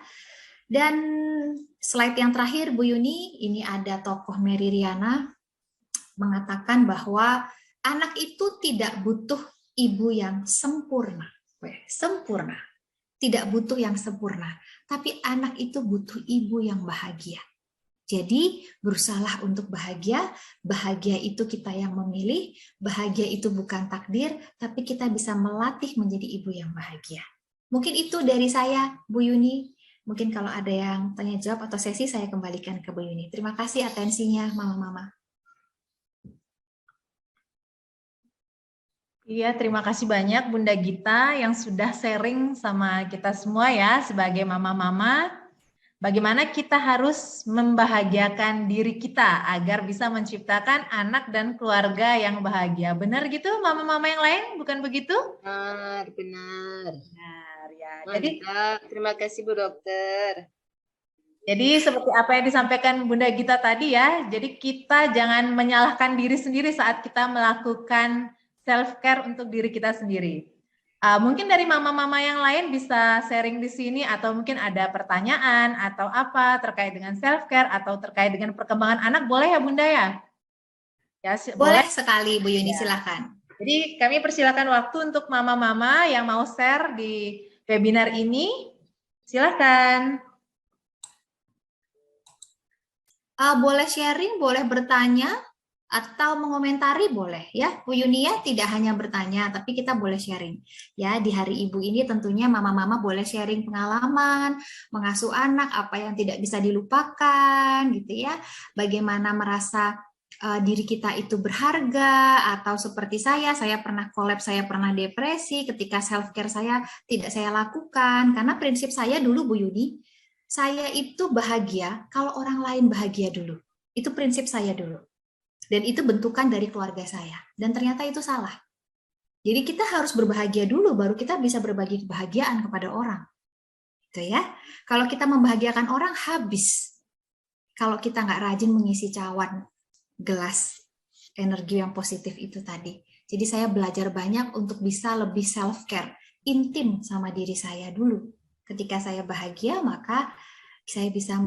Dan slide yang terakhir, Bu Yuni, ini ada tokoh Mary Riana mengatakan bahwa anak itu tidak butuh ibu yang sempurna. Sempurna. Tidak butuh yang sempurna. Tapi anak itu butuh ibu yang bahagia. Jadi berusahalah untuk bahagia. Bahagia itu kita yang memilih. Bahagia itu bukan takdir, tapi kita bisa melatih menjadi ibu yang bahagia. Mungkin itu dari saya, Bu Yuni. Mungkin kalau ada yang tanya jawab atau sesi, saya kembalikan ke Bu Yuni. Terima kasih atensinya, Mama-Mama. Iya, terima kasih banyak Bunda Gita yang sudah sharing sama kita semua ya sebagai mama-mama. Bagaimana kita harus membahagiakan diri kita agar bisa menciptakan anak dan keluarga yang bahagia. Benar gitu mama-mama yang lain? Bukan begitu? Benar. Benar ya. Mantap. Terima kasih Bu Dokter. Jadi seperti apa yang disampaikan Bunda Gita tadi ya, jadi kita jangan menyalahkan diri sendiri saat kita melakukan self-care untuk diri kita sendiri. Mungkin dari mama-mama yang lain bisa sharing di sini atau mungkin ada pertanyaan atau apa terkait dengan self-care atau terkait dengan perkembangan anak, boleh ya Bunda ya? Boleh sekali Bu Yuni, ya. silakan. Jadi kami persilakan waktu untuk mama-mama yang mau share di webinar ini, silakan. Boleh sharing, boleh bertanya, atau mengomentari boleh ya Bu Yuni ya, tidak hanya bertanya tapi kita boleh sharing ya. Di hari ibu ini tentunya mama-mama boleh sharing pengalaman mengasuh anak, apa yang tidak bisa dilupakan gitu ya, bagaimana merasa diri kita itu berharga, atau seperti saya pernah kolaps, saya pernah depresi ketika self care saya tidak saya lakukan karena prinsip saya dulu Bu Yuni, saya itu bahagia kalau orang lain bahagia dulu, itu prinsip saya dulu. Dan itu bentukan dari keluarga saya. Dan ternyata itu salah. Jadi kita harus berbahagia dulu, baru kita bisa berbagi kebahagiaan kepada orang. Gitu ya. Kalau kita membahagiakan orang, habis. Kalau kita nggak rajin mengisi cawan gelas energi yang positif itu tadi. Jadi saya belajar banyak untuk bisa lebih self-care, intim sama diri saya dulu. Ketika saya bahagia, maka saya bisa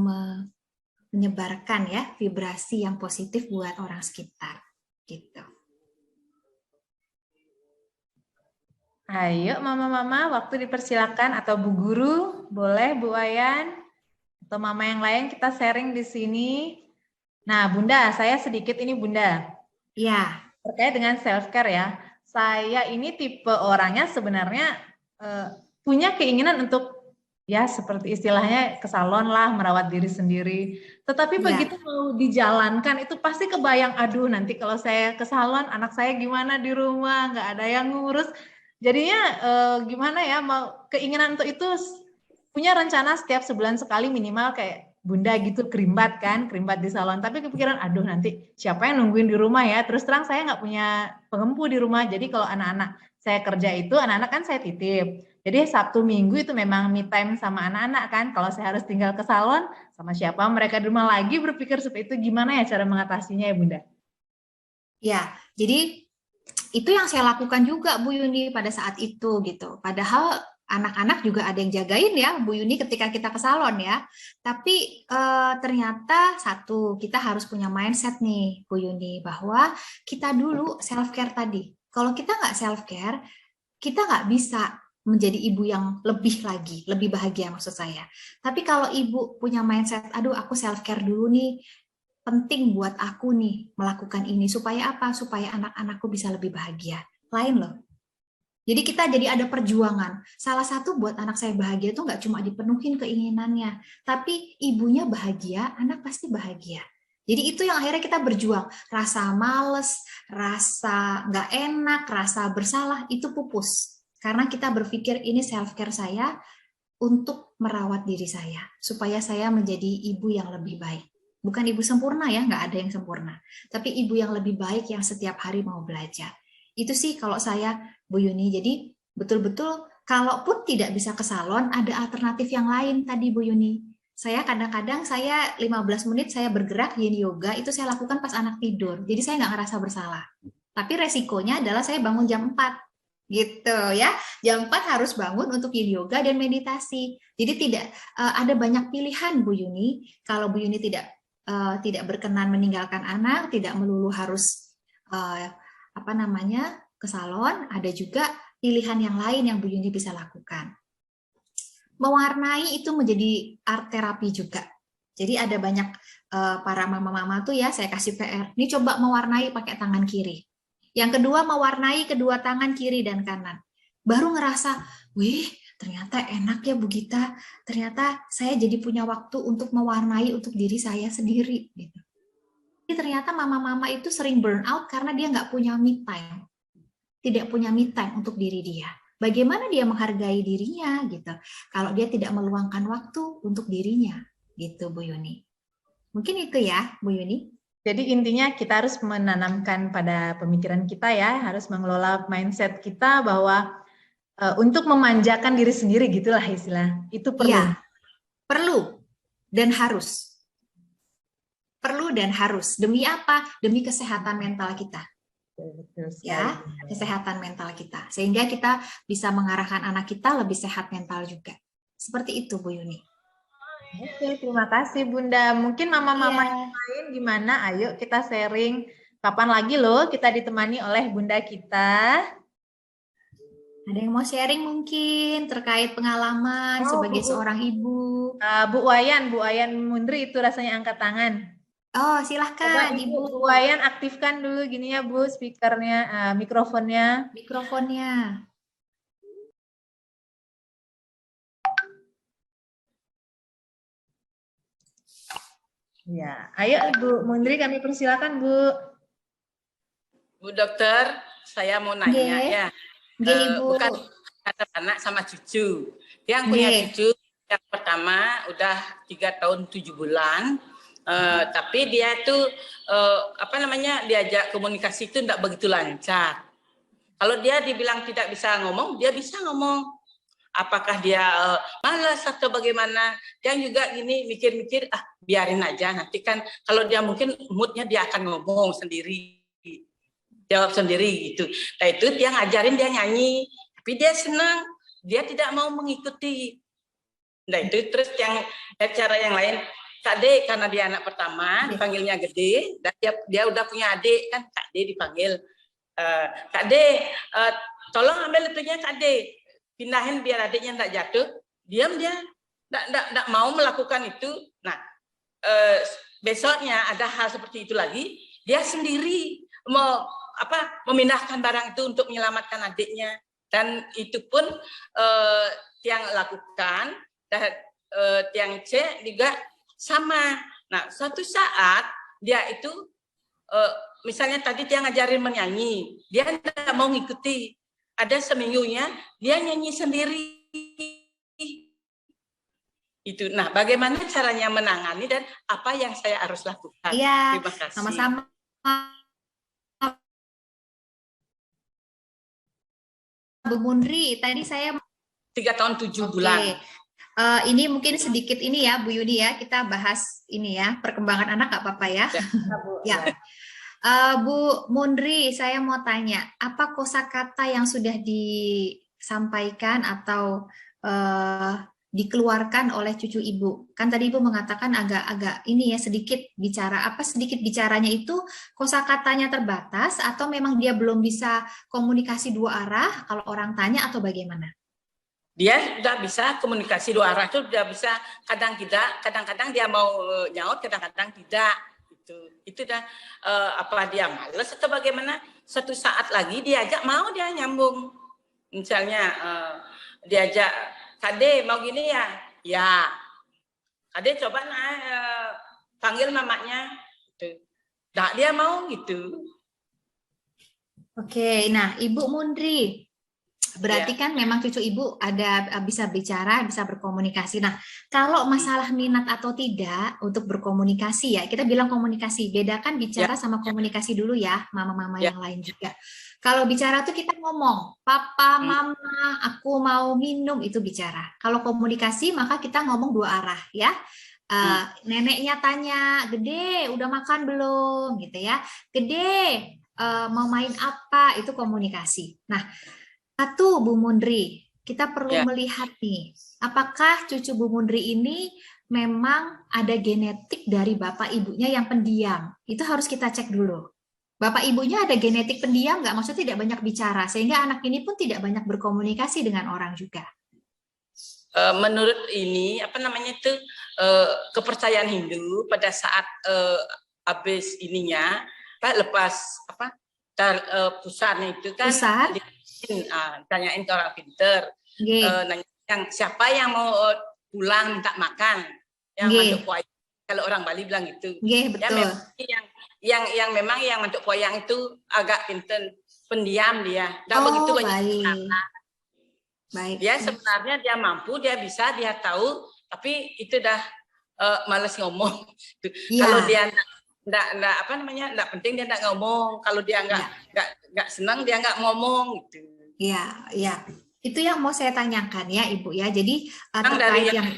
menyebarkan ya vibrasi yang positif buat orang sekitar gitu. Ayo mama-mama, waktu dipersilakan, atau Bu Guru boleh, Bu Wayan atau mama yang lain kita sharing di sini. Nah Bunda, saya sedikit ini Bunda ya terkait dengan self care ya. Saya ini tipe orangnya sebenarnya punya keinginan untuk ya seperti istilahnya ke salon lah, merawat diri sendiri. Tetapi begitu mau dijalankan itu pasti kebayang, aduh nanti kalau saya ke salon anak saya gimana di rumah, nggak ada yang ngurus. Jadinya gimana ya, mau keinginan untuk itu punya rencana setiap sebulan sekali minimal kayak Bunda gitu kerimbat di salon. Tapi kepikiran, aduh nanti siapa yang nungguin di rumah ya. Terus terang saya nggak punya pengempu di rumah. Jadi kalau anak-anak saya kerja itu, anak-anak kan saya titip. Jadi Sabtu Minggu itu memang me time sama anak-anak kan. Kalau saya harus tinggal ke salon, sama siapa mereka di rumah lagi, berpikir seperti itu, gimana ya cara mengatasinya ya Bunda? Ya, jadi itu yang saya lakukan juga Bu Yuni pada saat itu gitu. Padahal anak-anak juga ada yang jagain ya Bu Yuni ketika kita ke salon ya. Tapi ternyata satu, kita harus punya mindset nih Bu Yuni, bahwa kita dulu self-care tadi. Kalau kita nggak self-care, kita nggak bisa menjadi ibu yang lebih lagi, lebih bahagia maksud saya. Tapi kalau ibu punya mindset, aduh aku self-care dulu nih, penting buat aku nih melakukan ini. Supaya apa? Supaya anak-anakku bisa lebih bahagia. Lain loh. Jadi kita jadi ada perjuangan. Salah satu buat anak saya bahagia itu nggak cuma dipenuhin keinginannya, tapi ibunya bahagia, anak pasti bahagia. Jadi itu yang akhirnya kita berjuang. Rasa males, rasa nggak enak, rasa bersalah, itu pupus. Karena kita berpikir ini self-care saya untuk merawat diri saya. Supaya saya menjadi ibu yang lebih baik. Bukan ibu sempurna ya, nggak ada yang sempurna. Tapi ibu yang lebih baik yang setiap hari mau belajar. Itu sih kalau saya Bu Yuni. Jadi betul-betul kalaupun tidak bisa ke salon, ada alternatif yang lain tadi Bu Yuni. Saya kadang-kadang 15 menit saya bergerak yin yoga, itu saya lakukan pas anak tidur. Jadi saya nggak ngerasa bersalah. Tapi resikonya adalah saya bangun jam 4. Gitu ya. Jam 4 harus bangun untuk yin yoga dan meditasi. Jadi tidak ada banyak pilihan Bu Yuni. Kalau Bu Yuni tidak berkenan meninggalkan anak, tidak melulu harus ke salon, ada juga pilihan yang lain yang Bu Yuni bisa lakukan. Mewarnai itu menjadi art terapi juga. Jadi ada banyak para mama-mama tuh ya, saya kasih PR. Ini coba mewarnai pakai tangan kiri. Yang kedua, mewarnai kedua tangan kiri dan kanan. Baru ngerasa, wih, ternyata enak ya Bu Gita. Ternyata saya jadi punya waktu untuk mewarnai untuk diri saya sendiri. Gitu. Jadi ternyata mama-mama itu sering burn out karena dia nggak punya me time. Tidak punya me time untuk diri dia. Bagaimana dia menghargai dirinya gitu. Kalau dia tidak meluangkan waktu untuk dirinya gitu Bu Yuni. Mungkin itu ya Bu Yuni. Jadi intinya kita harus menanamkan pada pemikiran kita ya, harus mengelola mindset kita bahwa untuk memanjakan diri sendiri gitulah istilah. Itu perlu. Iya, perlu dan harus. Perlu dan harus. Demi apa? Demi kesehatan mental kita. Betul Ya, kesehatan mental kita. Sehingga kita bisa mengarahkan anak kita lebih sehat mental juga. Seperti itu Bu Yuni. Oke, terima kasih Bunda. Mungkin mama-mama yang lain gimana? Ayo kita sharing. Kapan lagi loh kita ditemani oleh Bunda kita? Ada yang mau sharing mungkin terkait pengalaman sebagai seorang ibu? Bu Wayan Mundri itu rasanya angkat tangan. Oh, silahkan Coba Ibu. Bu Wayan aktifkan dulu gini ya Bu, speakernya, mikrofonnya. Mikrofonnya. Ya, ayo Ibu Mundri kami persilakan Bu. Bu Dokter, saya mau nanya ya. Ibu. Bukan anak sama cucu. Yang punya cucu yang pertama udah 3 tahun 7 bulan. Tapi dia itu diajak komunikasi itu tidak begitu lancar. Kalau dia dibilang tidak bisa ngomong, dia bisa ngomong. Apakah dia malas atau bagaimana? Dia juga gini mikir-mikir, biarin aja. Nanti kan kalau dia mungkin moodnya dia akan ngomong sendiri, jawab sendiri gitu. Nah itu dia ngajarin dia nyanyi, tapi dia senang, dia tidak mau mengikuti. Nah itu terus yang cara yang lain. Kak D, karena dia anak pertama, dipanggilnya Gede, dan dia udah punya adik, kan Kak D dipanggil. Kak D, tolong ambil itunya Kak D, pindahin biar adiknya tidak jatuh. Diam dia, tidak mau melakukan itu. Nah, besoknya ada hal seperti itu lagi, dia sendiri memindahkan barang itu untuk menyelamatkan adiknya. Dan itu pun Tiang lakukan, dan Tiang C juga sama. Nah, suatu saat dia itu misalnya tadi dia ngajarin menyanyi, dia tidak mau ngikuti. Ada seminggunya dia nyanyi sendiri. Itu. Nah, bagaimana caranya menangani dan apa yang saya harus lakukan? Iya, terima kasih. Sama-sama. Bu Mundri, tadi saya 3 tahun 7 bulan. Ini mungkin sedikit ini ya Bu Yuni ya, kita bahas ini ya, perkembangan anak nggak apa-apa ya. Ya. Bu Mundri, saya mau tanya, apa kosakata yang sudah disampaikan atau dikeluarkan oleh cucu Ibu? Kan tadi Ibu mengatakan agak ini ya sedikit bicara. Apa sedikit bicaranya itu kosakatanya terbatas atau memang dia belum bisa komunikasi 2 arah kalau orang tanya atau bagaimana? Dia sudah bisa komunikasi 2 arah, itu sudah bisa, kadang tidak, kadang-kadang dia mau nyaut, kadang-kadang tidak. Itu dah apa dia malas atau bagaimana? Suatu saat lagi diajak mau dia nyambung. Misalnya diajak, Kade mau gini ya? Ya. Kade coba panggil mamanya. Gitu. Nah, dia mau gitu. Oke, nah Ibu Mundri, Berarti kan memang cucu ibu ada bisa bicara, bisa berkomunikasi. Nah, kalau masalah minat atau tidak untuk berkomunikasi ya, kita bilang komunikasi. Bedakan bicara sama komunikasi dulu ya, mama-mama yang lain juga. Kalau bicara tuh kita ngomong, papa, mama, aku mau minum, itu bicara. Kalau komunikasi maka kita ngomong dua arah ya. Neneknya tanya, Gede udah makan belum? Gitu ya. Gede mau main apa? Itu komunikasi. Nah, satu, Bu Mundri, kita perlu melihat nih, apakah cucu Bu Mundri ini memang ada genetik dari bapak ibunya yang pendiam? Itu harus kita cek dulu. Bapak ibunya ada genetik pendiam nggak? Maksudnya tidak banyak bicara, sehingga anak ini pun tidak banyak berkomunikasi dengan orang juga. Menurut ini, apa namanya itu, kepercayaan Hindu pada saat habis ininya, lepas apa, pusarnya itu kan, tanyain ke orang pinter, nanya yang siapa yang mau pulang minta makan, yang manduk poyang, kalau orang Bali bilang gitu. Betul. Yang memang yang manduk poyang itu agak pinter, pendiam dia, tidak begitu banyak. Baik. Dia sebenarnya dia mampu, dia bisa, dia tahu, tapi itu dah malas ngomong. Kalau dia enggak apa namanya, enggak penting dia enggak ngomong. Kalau dia enggak senang dia enggak ngomong gitu. Iya. Itu yang mau saya tanyakan ya, Ibu ya. Jadi terkait yang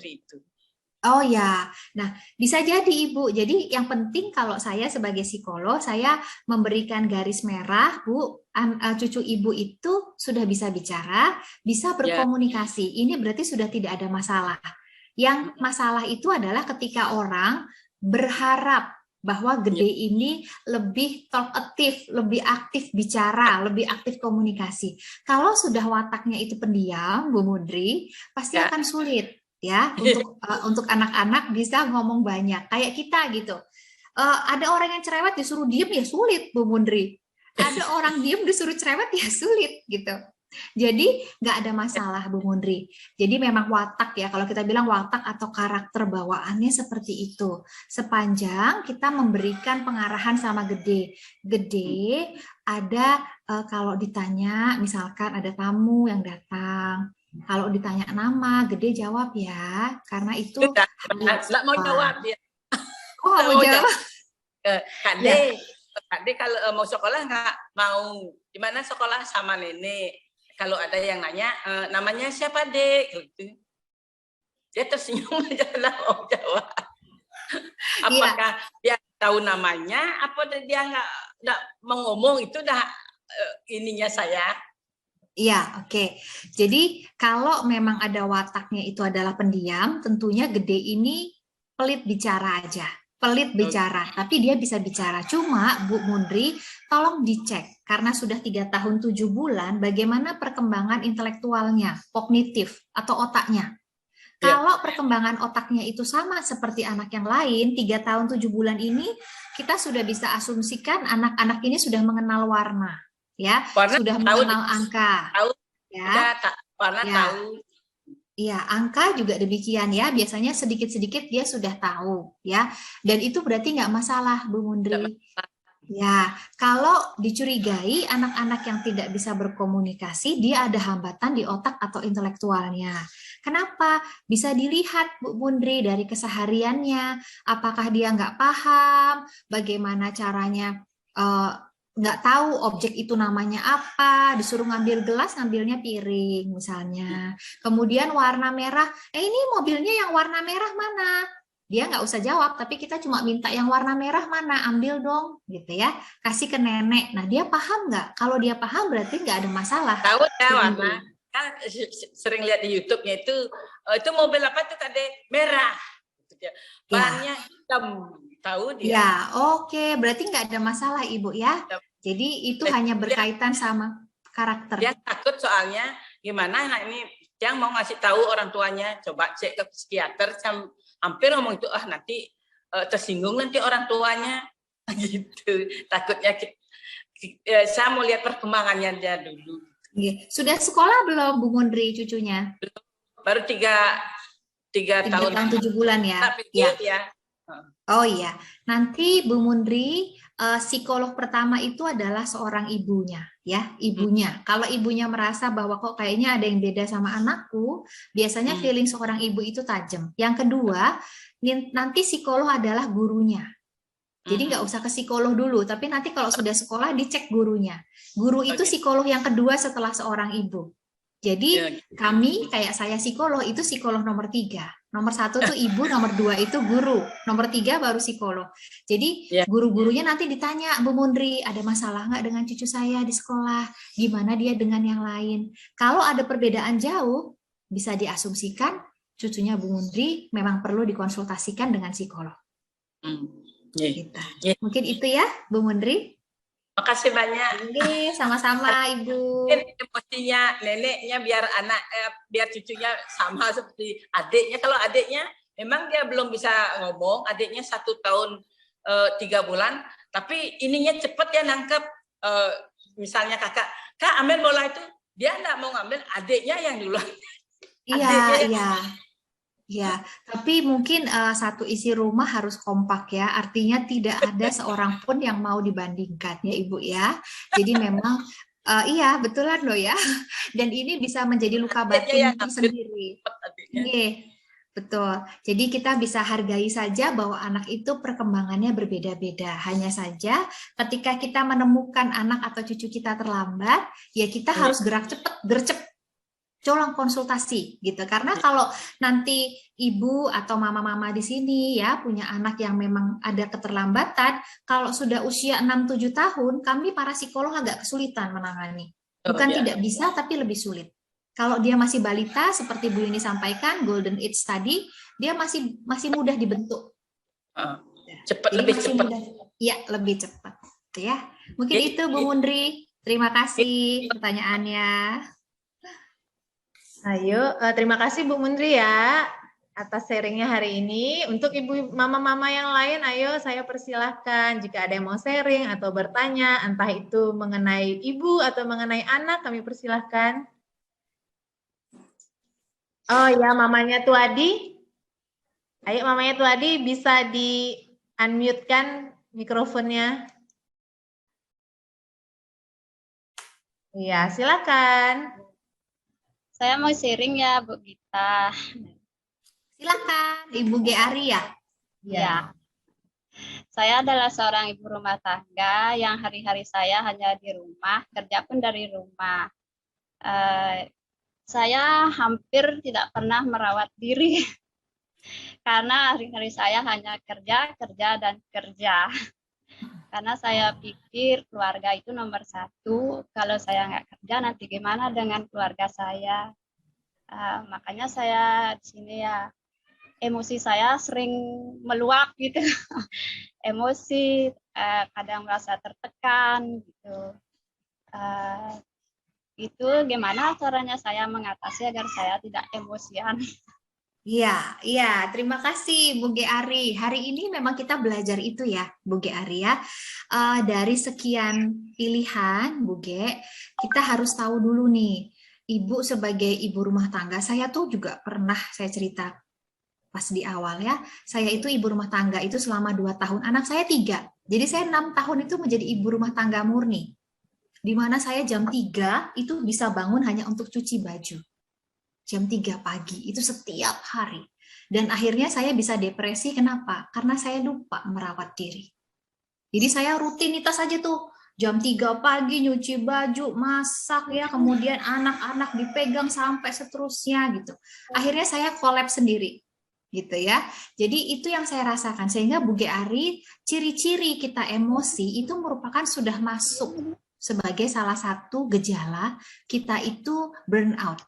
itu. Oh ya, nah bisa jadi Ibu. Jadi yang penting kalau saya sebagai psikolog, saya memberikan garis merah, Bu, cucu Ibu itu sudah bisa bicara, bisa berkomunikasi. Ini berarti sudah tidak ada masalah. Yang masalah itu adalah ketika orang berharap bahwa Gede ini lebih talkative, lebih aktif bicara, lebih aktif komunikasi. Kalau sudah wataknya itu pendiam, Bu Mundri, pasti akan sulit ya untuk anak-anak bisa ngomong banyak. Kayak kita gitu. Ada orang yang cerewet disuruh diem ya sulit, Bu Mundri. Ada orang diem disuruh cerewet ya sulit gitu. Jadi nggak ada masalah, Bu Mundri. Jadi memang watak ya, kalau kita bilang watak atau karakter bawaannya seperti itu. Sepanjang kita memberikan pengarahan sama Gede. Gede ada kalau ditanya, misalkan ada tamu yang datang, kalau ditanya nama, Gede jawab ya, karena itu nggak mau jawab dia. Oh, mau jawab. Kade kalau mau sekolah nggak mau, gimana sekolah sama nenek. Kalau ada yang nanya, namanya siapa, Dek? Gitu. Dia tersenyum aja, lah mau jawab. Apakah dia tahu namanya, apa dia nggak mau ngomong, itu dah ininya saya. Iya, oke. Jadi kalau memang ada wataknya itu adalah pendiam, tentunya Gede ini pelit bicara aja. Pelit bicara, tapi dia bisa bicara. Cuma Bu Mundri, tolong dicek karena sudah 3 tahun 7 bulan bagaimana perkembangan intelektualnya, kognitif atau otaknya. Kalau perkembangan otaknya itu sama seperti anak yang lain, 3 tahun 7 bulan ini kita sudah bisa asumsikan anak-anak ini sudah mengenal warna, ya, sudah mengenal angka, tahu. Iya, angka juga demikian ya. Biasanya sedikit-sedikit dia sudah tahu ya. Dan itu berarti nggak masalah, Bu Mundri. Ya, kalau dicurigai anak-anak yang tidak bisa berkomunikasi, dia ada hambatan di otak atau intelektualnya. Kenapa? Bisa dilihat, Bu Mundri, dari kesehariannya. Apakah dia nggak paham? Bagaimana caranya? Nggak tahu objek itu namanya apa, disuruh ngambil gelas, ngambilnya piring misalnya. Kemudian warna merah, ini mobilnya yang warna merah mana? Dia nggak usah jawab, tapi kita cuma minta yang warna merah mana, ambil dong, gitu ya. Kasih ke nenek. Nah, dia paham nggak? Kalau dia paham berarti nggak ada masalah. Tahu ya warna. Kan sering lihat di YouTube-nya itu mobil apa tuh tadi merah. Bahannya hitam. Tahu dia. Ya, oke. Berarti nggak ada masalah, Ibu ya. Jadi itu hanya berkaitan sama karakter. Dia takut soalnya gimana anak ini yang mau ngasih tahu orang tuanya, coba cek ke psikiater, hampir ngomong itu nanti tersinggung nanti orang tuanya gitu. Takutnya saya mau lihat perkembangannya dia dulu. Sudah sekolah belum Bu Mundri cucunya? Baru 3 tahun 7 bulan ya. Ya. Oh iya, nanti Bu Mundri psikolog pertama itu adalah seorang ibunya, ya, ibunya. Kalau ibunya merasa bahwa kok kayaknya ada yang beda sama anakku, biasanya feeling seorang ibu itu tajam. Yang kedua, nanti psikolog adalah gurunya. Jadi nggak usah ke psikolog dulu, tapi nanti kalau sudah sekolah dicek gurunya. Guru itu psikolog yang kedua setelah seorang ibu. Jadi kami, kayak saya psikolog, itu psikolog nomor 3. Nomor 1 tuh ibu, nomor 2 itu guru, nomor 3 baru psikolog. Jadi guru-gurunya nanti ditanya, Bu Mundri, ada masalah nggak dengan cucu saya di sekolah? Gimana dia dengan yang lain? Kalau ada perbedaan jauh, bisa diasumsikan cucunya Bu Mundri memang perlu dikonsultasikan dengan psikolog. Gitu. Mungkin itu ya, Bu Mundri. Makasih banyak. Oke, sama-sama Ibu. Emosinya neneknya biar biar cucunya sama seperti adiknya. Kalau adiknya memang dia belum bisa ngomong, adiknya 1 tahun 3 bulan, tapi ininya cepet ya nangkep. Misalnya Kak ambil bola itu, dia enggak mau ngambil, adiknya yang duluan. Iya, tapi mungkin satu isi rumah harus kompak ya, artinya tidak ada seorang pun yang mau dibandingkan ya Ibu ya. Jadi memang iya betulan loh ya, dan ini bisa menjadi luka batin tersendiri. Iya, betul. Jadi kita bisa hargai saja bahwa anak itu perkembangannya berbeda-beda. Hanya saja ketika kita menemukan anak atau cucu kita terlambat, ya kita harus gerak cepat, colong konsultasi gitu, karena kalau nanti ibu atau mama-mama di sini ya punya anak yang memang ada keterlambatan, kalau sudah usia 6-7 tahun, kami para psikolog agak kesulitan menangani. Bukan tidak bisa, tapi lebih sulit. Kalau dia masih balita, seperti Bu Yuni sampaikan, golden age tadi, dia masih mudah dibentuk. Lebih cepat. Iya, lebih cepat. Ya, mungkin itu Bu Mundri. Terima kasih pertanyaannya. Ayo, terima kasih Bu Mundri ya atas sharingnya hari ini. Untuk ibu mama-mama yang lain, ayo saya persilahkan jika ada yang mau sharing atau bertanya, entah itu mengenai ibu atau mengenai anak, kami persilahkan. Oh ya, mamanya Tuadi. Ayo mamanya Tuadi bisa di-unmute-kan mikrofonnya. Iya, silakan. Saya mau sharing ya, Bu Gita. Silakan, Ibu G. Ari ya? Ya. Saya adalah seorang ibu rumah tangga yang hari-hari saya hanya di rumah, kerja pun dari rumah. Saya hampir tidak pernah merawat diri, karena hari-hari saya hanya kerja, dan kerja. Karena saya pikir keluarga itu nomor 1. Kalau saya nggak kerja, nanti gimana dengan keluarga saya? Makanya saya di sini ya, emosi saya sering meluap gitu. Emosi, kadang merasa tertekan gitu. Itu gimana caranya saya mengatasi agar saya tidak emosian? Iya, terima kasih Bu G. Ari. Hari ini memang kita belajar itu ya, Bu G. Ari ya. Dari sekian pilihan, Bu G, kita harus tahu dulu nih, Ibu sebagai ibu rumah tangga, saya tuh juga pernah saya cerita pas di awal ya, saya itu ibu rumah tangga itu selama 2 tahun, anak saya 3. Jadi saya 6 tahun itu menjadi ibu rumah tangga murni. Di mana saya jam 3 itu bisa bangun hanya untuk cuci baju. Jam 3 pagi, itu setiap hari. Dan akhirnya saya bisa depresi, kenapa? Karena saya lupa merawat diri. Jadi saya rutinitas aja tuh, jam 3 pagi nyuci baju, masak ya, kemudian anak-anak dipegang sampai seterusnya gitu. Akhirnya saya collapse sendiri, gitu ya. Jadi itu yang saya rasakan, sehingga Bu G. Ari, ciri-ciri kita emosi itu merupakan sudah masuk sebagai salah satu gejala kita itu burnout.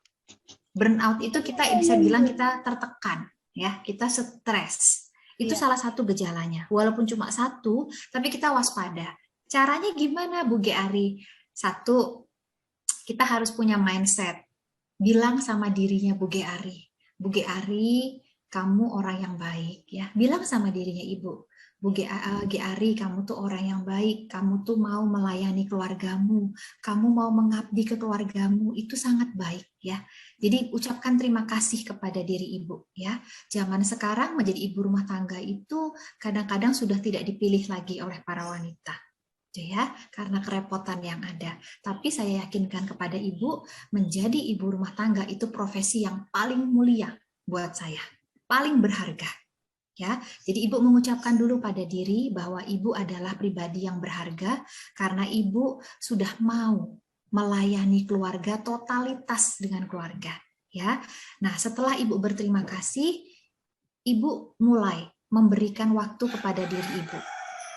Burnout itu kita bisa bilang kita tertekan, ya, kita stres. Itu salah satu gejalanya. Walaupun cuma 1, tapi kita waspada. Caranya gimana, Bu G. Ari? 1, kita harus punya mindset. Bilang sama dirinya Bu G. Ari, Bu G. Ari, kamu orang yang baik, ya. Bilang sama dirinya Ibu, Bu Ari, kamu tuh orang yang baik, kamu tuh mau melayani keluargamu, kamu mau mengabdi ke keluargamu, itu sangat baik ya. Jadi ucapkan terima kasih kepada diri ibu ya. Zaman sekarang menjadi ibu rumah tangga itu kadang-kadang sudah tidak dipilih lagi oleh para wanita. Ya, karena kerepotan yang ada. Tapi saya yakinkan kepada ibu, menjadi ibu rumah tangga itu profesi yang paling mulia buat saya, paling berharga. Ya, jadi ibu mengucapkan dulu pada diri bahwa ibu adalah pribadi yang berharga karena ibu sudah mau melayani keluarga totalitas dengan keluarga. Ya, nah setelah ibu berterima kasih, ibu mulai memberikan waktu kepada diri ibu.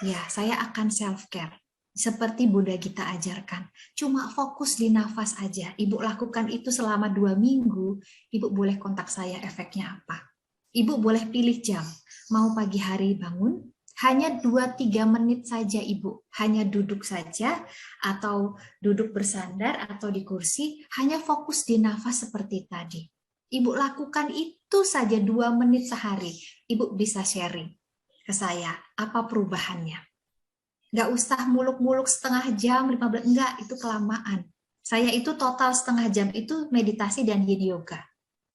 Ya, saya akan self care. Seperti Bunda Gita ajarkan, cuma fokus di nafas aja. Ibu lakukan itu selama 2 minggu, ibu boleh kontak saya efeknya apa. Ibu boleh pilih jam, mau pagi hari bangun, hanya 2-3 menit saja ibu, hanya duduk saja, atau duduk bersandar, atau di kursi, hanya fokus di nafas seperti tadi. Ibu lakukan itu saja 2 menit sehari, ibu bisa sharing ke saya, apa perubahannya. Nggak usah muluk-muluk setengah jam, 15, enggak, itu kelamaan. Saya itu total setengah jam itu meditasi dan yin yoga.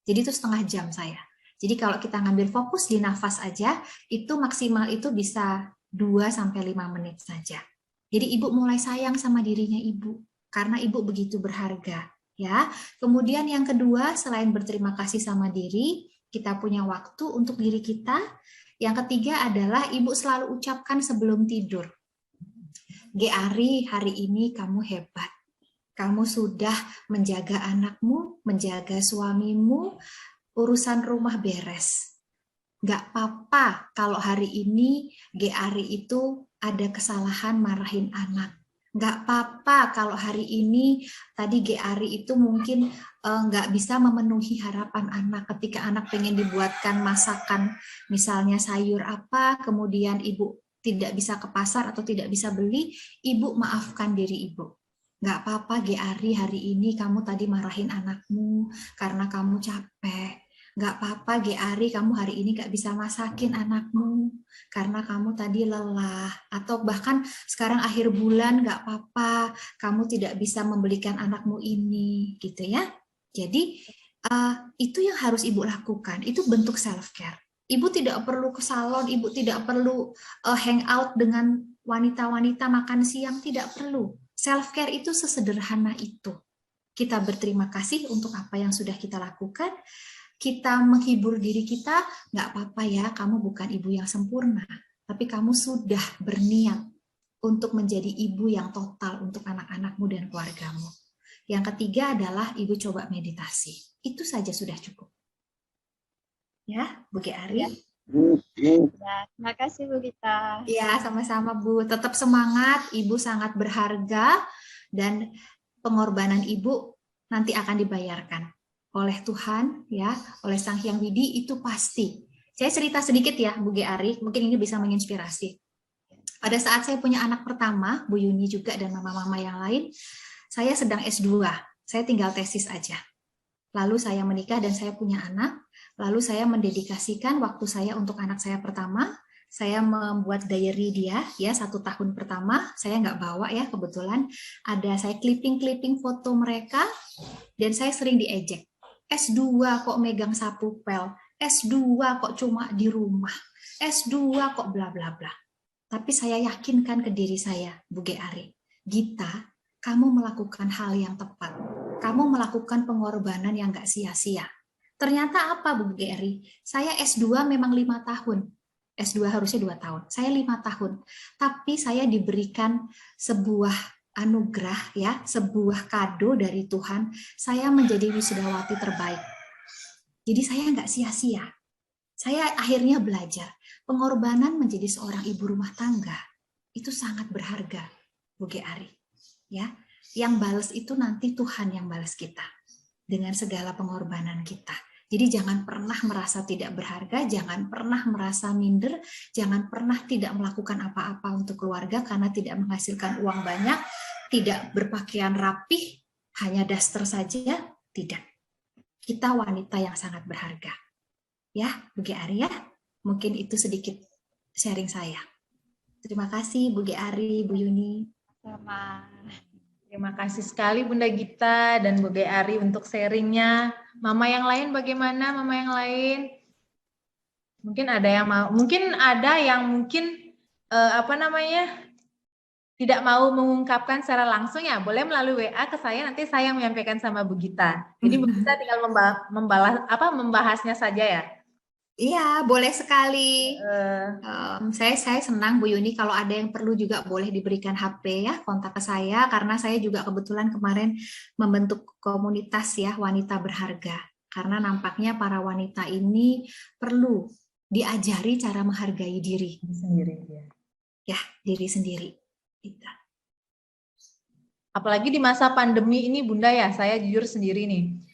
Jadi itu setengah jam saya. Jadi kalau kita ngambil fokus di nafas aja, itu maksimal itu bisa 2-5 menit saja. Jadi ibu mulai sayang sama dirinya ibu, karena ibu begitu berharga. Ya. Kemudian yang kedua, selain berterima kasih sama diri, kita punya waktu untuk diri kita. Yang ketiga adalah ibu selalu ucapkan sebelum tidur. Ari, hari ini kamu hebat. Kamu sudah menjaga anakmu, menjaga suamimu, urusan rumah beres. Nggak apa-apa kalau hari ini Ari itu ada kesalahan marahin anak. Nggak apa-apa kalau hari ini tadi Ari itu mungkin nggak bisa memenuhi harapan anak ketika anak pengen dibuatkan masakan, misalnya sayur apa, kemudian ibu tidak bisa ke pasar atau tidak bisa beli, ibu maafkan diri ibu. Nggak apa-apa Ari, hari ini kamu tadi marahin anakmu karena kamu capek. Nggak apa-apa Ari, kamu hari ini nggak bisa masakin anakmu karena kamu tadi lelah. Atau bahkan sekarang akhir bulan nggak apa-apa, kamu tidak bisa membelikan anakmu ini, gitu ya. Jadi itu yang harus ibu lakukan, itu bentuk self-care. Ibu tidak perlu ke salon, ibu tidak perlu hangout dengan wanita-wanita makan siang, tidak perlu. Self-care itu sesederhana itu. Kita berterima kasih untuk apa yang sudah kita lakukan, kita menghibur diri kita, nggak apa-apa ya, kamu bukan ibu yang sempurna, tapi kamu sudah berniat untuk menjadi ibu yang total untuk anak-anakmu dan keluargamu. Yang ketiga adalah ibu coba meditasi. Itu saja sudah cukup. Ya, Bu Ari. Ya, terima kasih Bu Gita. Ya, sama-sama Bu. Tetap semangat, Ibu sangat berharga dan pengorbanan Ibu nanti akan dibayarkan oleh Tuhan, ya, oleh Sang Hyang Widi, itu pasti. Saya cerita sedikit ya, Bu Ari, mungkin ini bisa menginspirasi. Pada saat saya punya anak pertama, Bu Yuni juga dan mama-mama yang lain, saya sedang S2, saya tinggal tesis aja. Lalu saya menikah dan saya punya anak, lalu saya mendedikasikan waktu saya untuk anak saya pertama, saya membuat diary dia, ya 1 tahun pertama, saya nggak bawa ya kebetulan, ada saya clipping foto mereka, dan saya sering diejek. S2 kok megang sapu pel, S2 kok cuma di rumah, S2 kok bla bla bla. Tapi saya yakinkan ke diri saya, Bu Ari, Gita, kamu melakukan hal yang tepat. Kamu melakukan pengorbanan yang nggak sia-sia. Ternyata apa, Bu Ari? Saya S2 memang 5 tahun. S2 harusnya 2 tahun. Saya 5 tahun. Tapi saya diberikan sebuah anugerah, ya, sebuah kado dari Tuhan. Saya menjadi wisudawati terbaik. Jadi saya nggak sia-sia. Saya akhirnya belajar. Pengorbanan menjadi seorang ibu rumah tangga itu sangat berharga, Bu Ari. Ya, yang balas itu nanti Tuhan yang balas kita dengan segala pengorbanan kita. Jadi jangan pernah merasa tidak berharga, jangan pernah merasa minder, jangan pernah tidak melakukan apa-apa untuk keluarga karena tidak menghasilkan uang banyak, tidak berpakaian rapih, hanya daster saja, tidak. Kita wanita yang sangat berharga. Ya, Bu Ari ya. Mungkin itu sedikit sharing saya. Terima kasih Bu Ari, Bu Yuni. Sama. Terima kasih sekali Bunda Gita dan Bu Ari untuk sharingnya. Mama yang lain bagaimana? Mama yang lain? Mungkin ada yang mau, tidak mau mengungkapkan secara langsung ya, boleh melalui WA ke saya, nanti saya menyampaikan sama Bu Gita. Jadi Bu Gita tinggal membahasnya saja ya. Iya, boleh sekali. Saya senang Bu Yuni kalau ada yang perlu juga boleh diberikan HP ya, kontak ke saya karena saya juga kebetulan kemarin membentuk komunitas ya wanita berharga. Karena nampaknya para wanita ini perlu diajari cara menghargai diri sendiri ya, diri sendiri. Gitu. Apalagi di masa pandemi ini Bunda ya, saya jujur sendiri nih.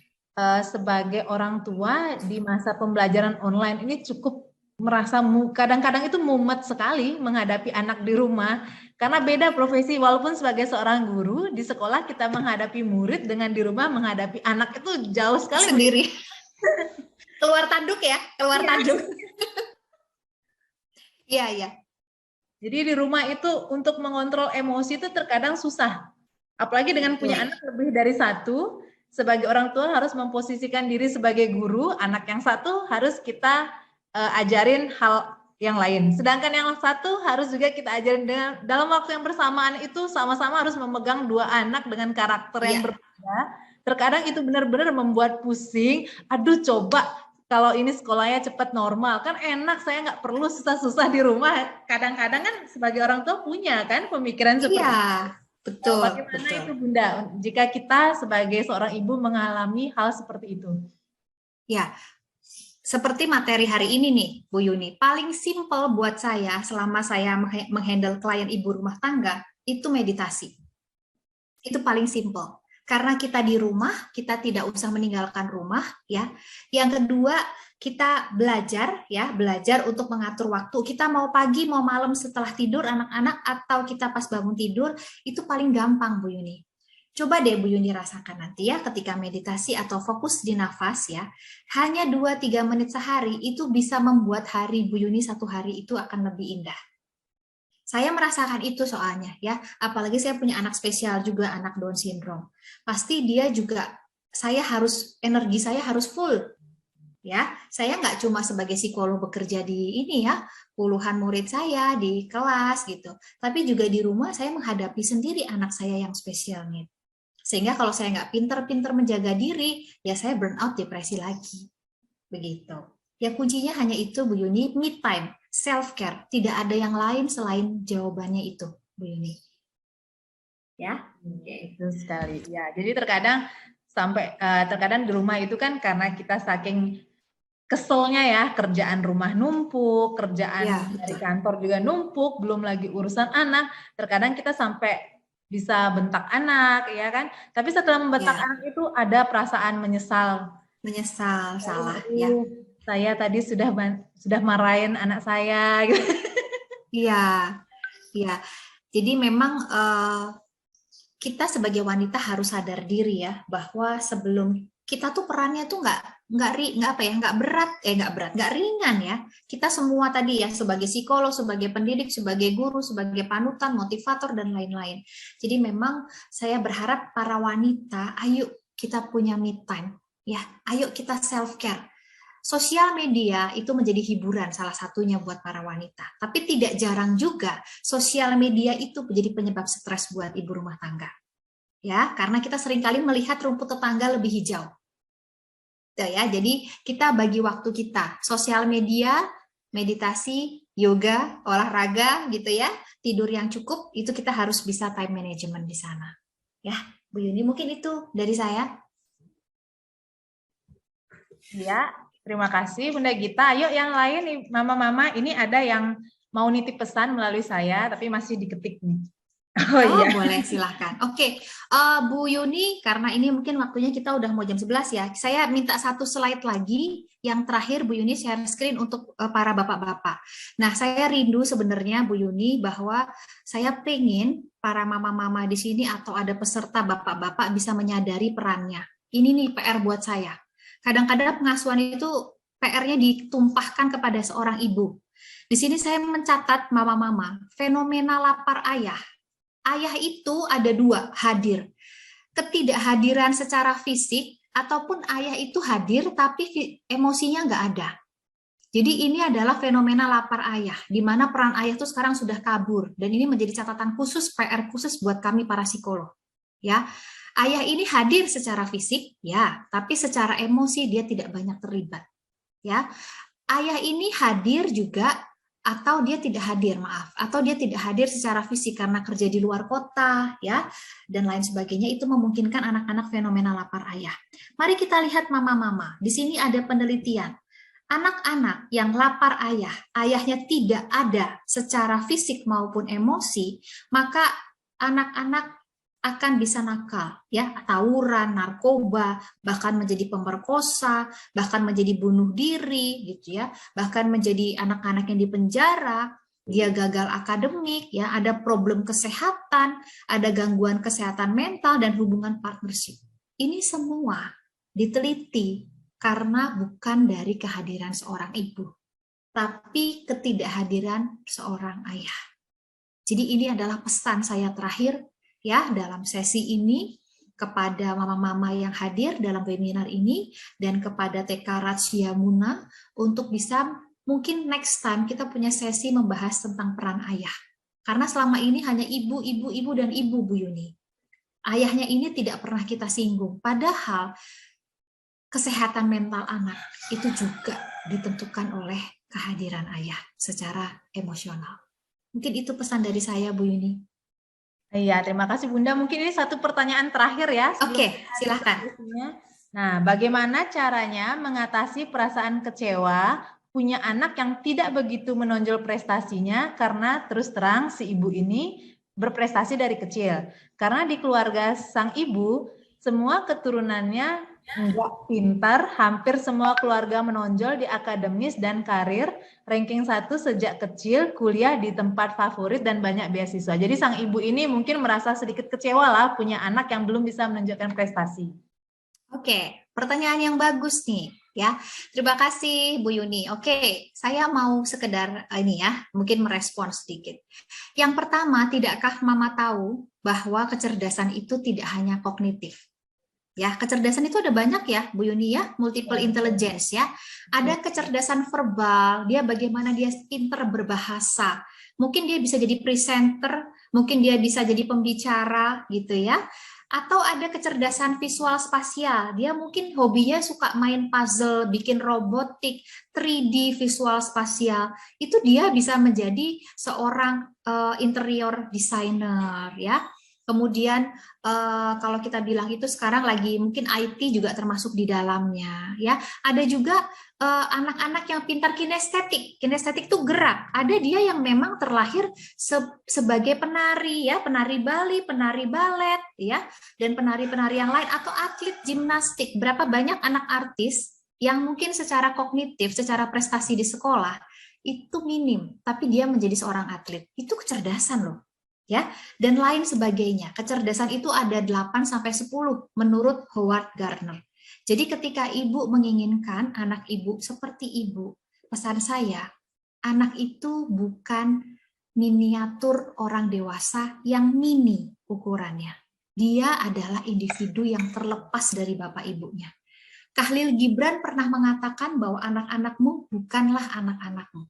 Sebagai orang tua di masa pembelajaran online ini cukup merasa kadang-kadang itu mumet sekali menghadapi anak di rumah karena beda profesi. Walaupun sebagai seorang guru di sekolah kita menghadapi murid, dengan di rumah menghadapi anak itu jauh sekali sendiri. Keluar tanduk ya, keluar tanduk. Iya. Jadi di rumah itu untuk mengontrol emosi itu terkadang susah. Apalagi dengan punya anak lebih dari satu. Sebagai orang tua harus memposisikan diri sebagai guru, anak yang satu harus kita ajarin hal yang lain. Sedangkan yang satu harus juga kita ajarin dalam waktu yang bersamaan itu sama-sama harus memegang dua anak dengan karakter yang berbeda. Terkadang itu benar-benar membuat pusing. Aduh, coba kalau ini sekolahnya cepat normal, kan enak, saya nggak perlu susah-susah di rumah. Kadang-kadang kan sebagai orang tua punya kan pemikiran seperti itu. Betul. Bagaimana itu Bunda, jika kita sebagai seorang ibu mengalami hal seperti itu? Ya, seperti materi hari ini nih, Bu Yuni, paling simpel buat saya selama saya menghandle klien ibu rumah tangga, itu meditasi. Itu paling simpel. Karena kita di rumah, kita tidak usah meninggalkan rumah, ya. Yang kedua, kita belajar untuk mengatur waktu. Kita mau pagi, mau malam setelah tidur anak-anak, atau kita pas bangun tidur, itu paling gampang Bu Yuni. Coba deh Bu Yuni rasakan nanti ya, ketika meditasi atau fokus di nafas ya, hanya 2-3 menit sehari itu bisa membuat hari Bu Yuni satu hari itu akan lebih indah. Saya merasakan itu soalnya ya, apalagi saya punya anak spesial juga, anak Down syndrome. Pasti dia juga, energi saya harus full. Ya, saya nggak cuma sebagai psikolog bekerja di ini ya, puluhan murid saya di kelas gitu, tapi juga di rumah saya menghadapi sendiri anak saya yang spesial nih. Sehingga kalau saya nggak pinter-pinter menjaga diri, ya saya burn out, depresi lagi. Begitu. Ya kuncinya hanya itu Bu Yuni, me time, self-care. Tidak ada yang lain selain jawabannya itu, Bu Yuni. Ya, itu sekali. Ya, jadi terkadang di rumah itu kan karena kita saking keselnya ya, kerjaan rumah numpuk, kerjaan dari kantor juga numpuk, belum lagi urusan anak. Terkadang kita sampai bisa bentak anak, ya kan? Tapi setelah membentak anak itu ada perasaan menyesal. Salah. Ya. Saya tadi sudah marahin anak saya. Iya. Jadi memang kita sebagai wanita harus sadar diri ya, bahwa sebelum kita tuh perannya tuh nggak ringan ya. Kita semua tadi ya, sebagai psikolog, sebagai pendidik, sebagai guru, sebagai panutan, motivator dan lain-lain. Jadi memang saya berharap para wanita, ayo kita punya me time ya, ayo kita self care. Sosial media itu menjadi hiburan salah satunya buat para wanita. Tapi tidak jarang juga sosial media itu menjadi penyebab stres buat ibu rumah tangga. Ya, karena kita seringkali melihat rumput tetangga lebih hijau. Ya, jadi kita bagi waktu kita, sosial media, meditasi, yoga, olahraga gitu ya, tidur yang cukup, itu kita harus bisa time management di sana. Ya, Bu Yuni, mungkin itu dari saya. Ya, terima kasih Bunda Gita. Ayo yang lain nih, mama-mama, ini ada yang mau nitip pesan melalui saya, tapi masih diketik nih. Iya. Boleh, silahkan. Oke, Bu Yuni, karena ini mungkin waktunya kita udah mau jam 11 ya, saya minta satu slide lagi, yang terakhir Bu Yuni share screen untuk para bapak-bapak. Nah, saya rindu sebenarnya Bu Yuni bahwa saya pengen para mama-mama di sini atau ada peserta bapak-bapak bisa menyadari perannya. Ini nih PR buat saya. Kadang-kadang pengasuhan itu PR-nya ditumpahkan kepada seorang ibu. Di sini saya mencatat mama-mama, fenomena lapar ayah. Ayah itu ada dua, hadir. Ketidakhadiran secara fisik, ataupun ayah itu hadir tapi emosinya nggak ada. Jadi ini adalah fenomena lapar ayah, di mana peran ayah itu sekarang sudah kabur. Dan ini menjadi catatan khusus, PR khusus buat kami para psikolog. Ya, ayah ini hadir secara fisik, ya, tapi secara emosi dia tidak banyak terlibat. Ya, ayah ini hadir juga, atau dia tidak hadir, atau dia tidak hadir secara fisik karena kerja di luar kota, ya, dan lain sebagainya. Itu memungkinkan anak-anak fenomena lapar ayah. Mari kita lihat mama-mama. Di sini ada penelitian. Anak-anak yang lapar ayah, ayahnya tidak ada secara fisik maupun emosi, maka anak-anak akan bisa nakal, ya, tawuran, narkoba, bahkan menjadi pemerkosa, bahkan menjadi bunuh diri, gitu ya, bahkan menjadi anak-anak yang dipenjara, dia gagal akademik, ya, ada problem kesehatan, ada gangguan kesehatan mental dan hubungan partnership. Ini semua diteliti karena bukan dari kehadiran seorang ibu, tapi ketidakhadiran seorang ayah. Jadi ini adalah pesan saya terakhir, ya, dalam sesi ini kepada mama-mama yang hadir dalam webinar ini dan kepada TK Ratsya Muna untuk bisa mungkin next time kita punya sesi membahas tentang peran ayah. Karena selama ini hanya ibu, dan ibu, Bu Yuni. Ayahnya ini tidak pernah kita singgung. Padahal kesehatan mental anak itu juga ditentukan oleh kehadiran ayah secara emosional. Mungkin itu pesan dari saya, Bu Yuni. Iya, terima kasih Bunda. Mungkin ini satu pertanyaan terakhir ya. Oke, silahkan. Nah, bagaimana caranya mengatasi perasaan kecewa punya anak yang tidak begitu menonjol prestasinya karena terus terang si ibu ini berprestasi dari kecil. Karena di keluarga sang ibu, semua keturunannya enggak pintar, hampir semua keluarga menonjol di akademis dan karir, ranking 1 sejak kecil, kuliah di tempat favorit dan banyak beasiswa. Jadi sang ibu ini mungkin merasa sedikit kecewa lah punya anak yang belum bisa menunjukkan prestasi. Oke, pertanyaan yang bagus nih, ya. Terima kasih Bu Yuni. Oke, saya mau sekedar ini ya, mungkin merespon sedikit. Yang pertama, tidakkah Mama tahu bahwa kecerdasan itu tidak hanya kognitif? Ya, kecerdasan itu ada banyak ya, Bu Yuni ya, multiple intelligence ya. Ada kecerdasan verbal, dia bagaimana dia pintar berbahasa. Mungkin dia bisa jadi presenter, mungkin dia bisa jadi pembicara gitu ya. Atau ada kecerdasan visual spasial, dia mungkin hobinya suka main puzzle, bikin robotik, 3D visual spasial. Itu dia bisa menjadi seorang interior designer ya. Kemudian kalau kita bilang itu sekarang lagi mungkin IT juga termasuk di dalamnya ya. Ada juga anak-anak yang pintar kinestetik. Kinestetik itu gerak. Ada dia yang memang terlahir sebagai penari ya, penari Bali, penari balet ya, dan penari-penari yang lain atau atlet gimnastik. Berapa banyak anak artis yang mungkin secara kognitif, secara prestasi di sekolah itu minim, tapi dia menjadi seorang atlet. Itu kecerdasan loh. Ya, dan lain sebagainya. Kecerdasan itu ada 8 sampai 10 menurut Howard Gardner. Jadi ketika ibu menginginkan anak ibu seperti ibu, pesan saya, anak itu bukan miniatur orang dewasa yang mini ukurannya. Dia adalah individu yang terlepas dari bapak ibunya. Khalil Gibran pernah mengatakan bahwa anak-anakmu bukanlah anak-anakmu.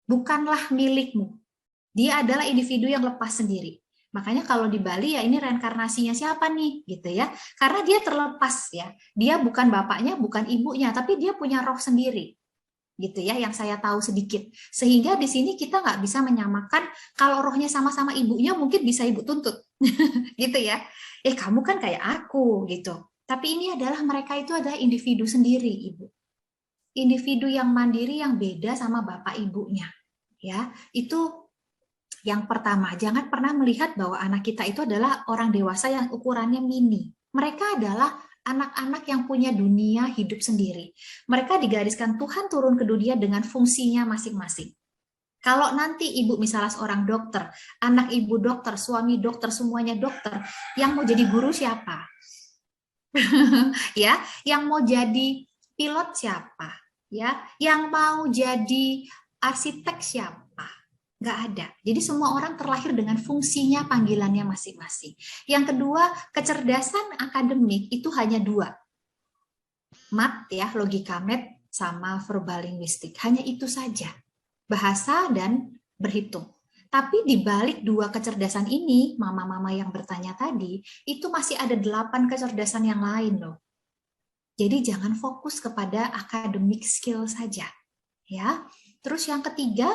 Bukanlah milikmu. Dia adalah individu yang lepas sendiri. Makanya kalau di Bali ya ini reinkarnasinya siapa nih gitu ya. Karena dia terlepas ya. Dia bukan bapaknya, bukan ibunya, tapi dia punya roh sendiri. Gitu ya, yang saya tahu sedikit. Sehingga di sini kita nggak bisa menyamakan kalau rohnya sama-sama ibunya mungkin bisa ibu tuntut. Gitu ya. Kamu kan kayak aku gitu. Tapi ini adalah mereka itu adalah individu sendiri, Ibu. Individu yang mandiri yang beda sama bapak ibunya. Ya, itu yang pertama, jangan pernah melihat bahwa anak kita itu adalah orang dewasa yang ukurannya mini. Mereka adalah anak-anak yang punya dunia hidup sendiri. Mereka digariskan Tuhan turun ke dunia dengan fungsinya masing-masing. Kalau nanti ibu misalnya seorang dokter, anak ibu dokter, suami dokter, semuanya dokter, yang mau jadi guru siapa? Ya, yang mau jadi pilot siapa? Ya, yang mau jadi arsitek siapa? Nggak ada. Jadi semua orang terlahir dengan fungsinya, panggilannya masing-masing. Yang kedua, kecerdasan akademik itu hanya 2. Mat ya, logika math sama verbal linguistik. Hanya itu saja. Bahasa dan berhitung. Tapi di balik 2 kecerdasan ini, mama-mama yang bertanya tadi, itu masih ada 8 kecerdasan yang lain loh. Jadi jangan fokus kepada academic skill saja. Ya. Terus yang ketiga,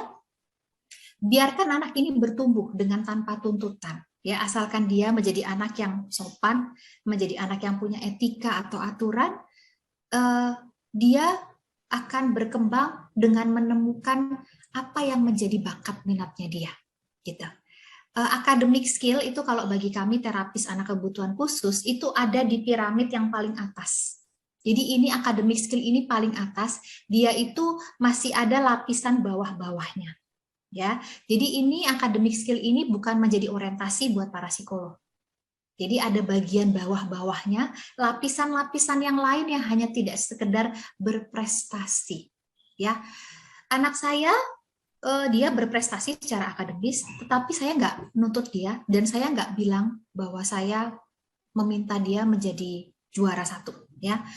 biarkan anak ini bertumbuh dengan tanpa tuntutan. Ya, asalkan dia menjadi anak yang sopan, menjadi anak yang punya etika atau aturan, dia akan berkembang dengan menemukan apa yang menjadi bakat minatnya dia. Gitu. Academic skill itu kalau bagi kami terapis anak kebutuhan khusus itu ada di piramid yang paling atas. Jadi ini academic skill ini paling atas, dia itu masih ada lapisan bawah-bawahnya. Ya, jadi ini academic skill ini bukan menjadi orientasi buat para psikolog. Jadi ada bagian bawah-bawahnya, lapisan-lapisan yang lain yang hanya tidak sekedar berprestasi. Ya, anak saya dia berprestasi secara akademis, tetapi saya nggak nuntut dia dan saya nggak bilang bahwa saya meminta dia menjadi juara 1. Ya,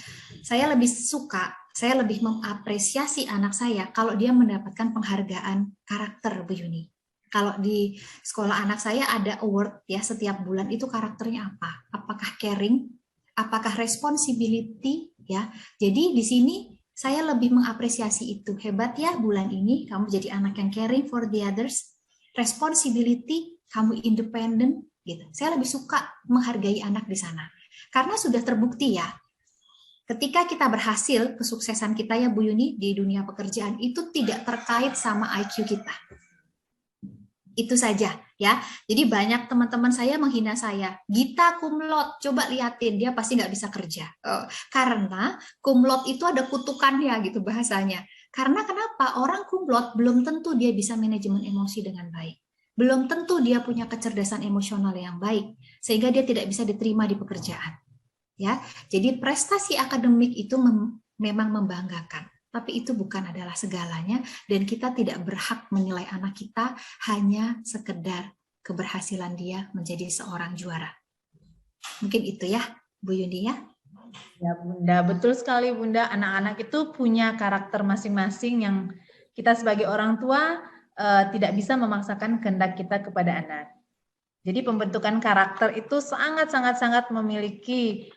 saya lebih suka, saya lebih mengapresiasi anak saya kalau dia mendapatkan penghargaan karakter, Bu Yuni. Kalau di sekolah anak saya ada award ya setiap bulan, itu karakternya apa? Apakah caring? Apakah responsibility? Ya, jadi di sini saya lebih mengapresiasi itu. Hebat ya bulan ini kamu jadi anak yang caring for the others. Responsibility, kamu independent gitu. Saya lebih suka menghargai anak di sana. Karena sudah terbukti ya, ketika kita berhasil, kesuksesan kita ya Bu Yuni di dunia pekerjaan itu tidak terkait sama IQ kita. Itu saja ya. Jadi banyak teman-teman saya menghina saya. Gita cum laude, coba liatin dia pasti nggak bisa kerja. Karena cum laude itu ada kutukannya gitu bahasanya. Karena kenapa? Orang cum laude belum tentu dia bisa manajemen emosi dengan baik. Belum tentu dia punya kecerdasan emosional yang baik sehingga dia tidak bisa diterima di pekerjaan. Ya. Jadi prestasi akademik itu memang membanggakan. Tapi itu bukan adalah segalanya dan kita tidak berhak menilai anak kita hanya sekedar keberhasilan dia menjadi seorang juara. Mungkin itu ya, Bu Yuni ya. Ya Bunda, betul sekali Bunda. Anak-anak itu punya karakter masing-masing yang kita sebagai orang tua tidak bisa memaksakan kehendak kita kepada anak. Jadi pembentukan karakter itu sangat memiliki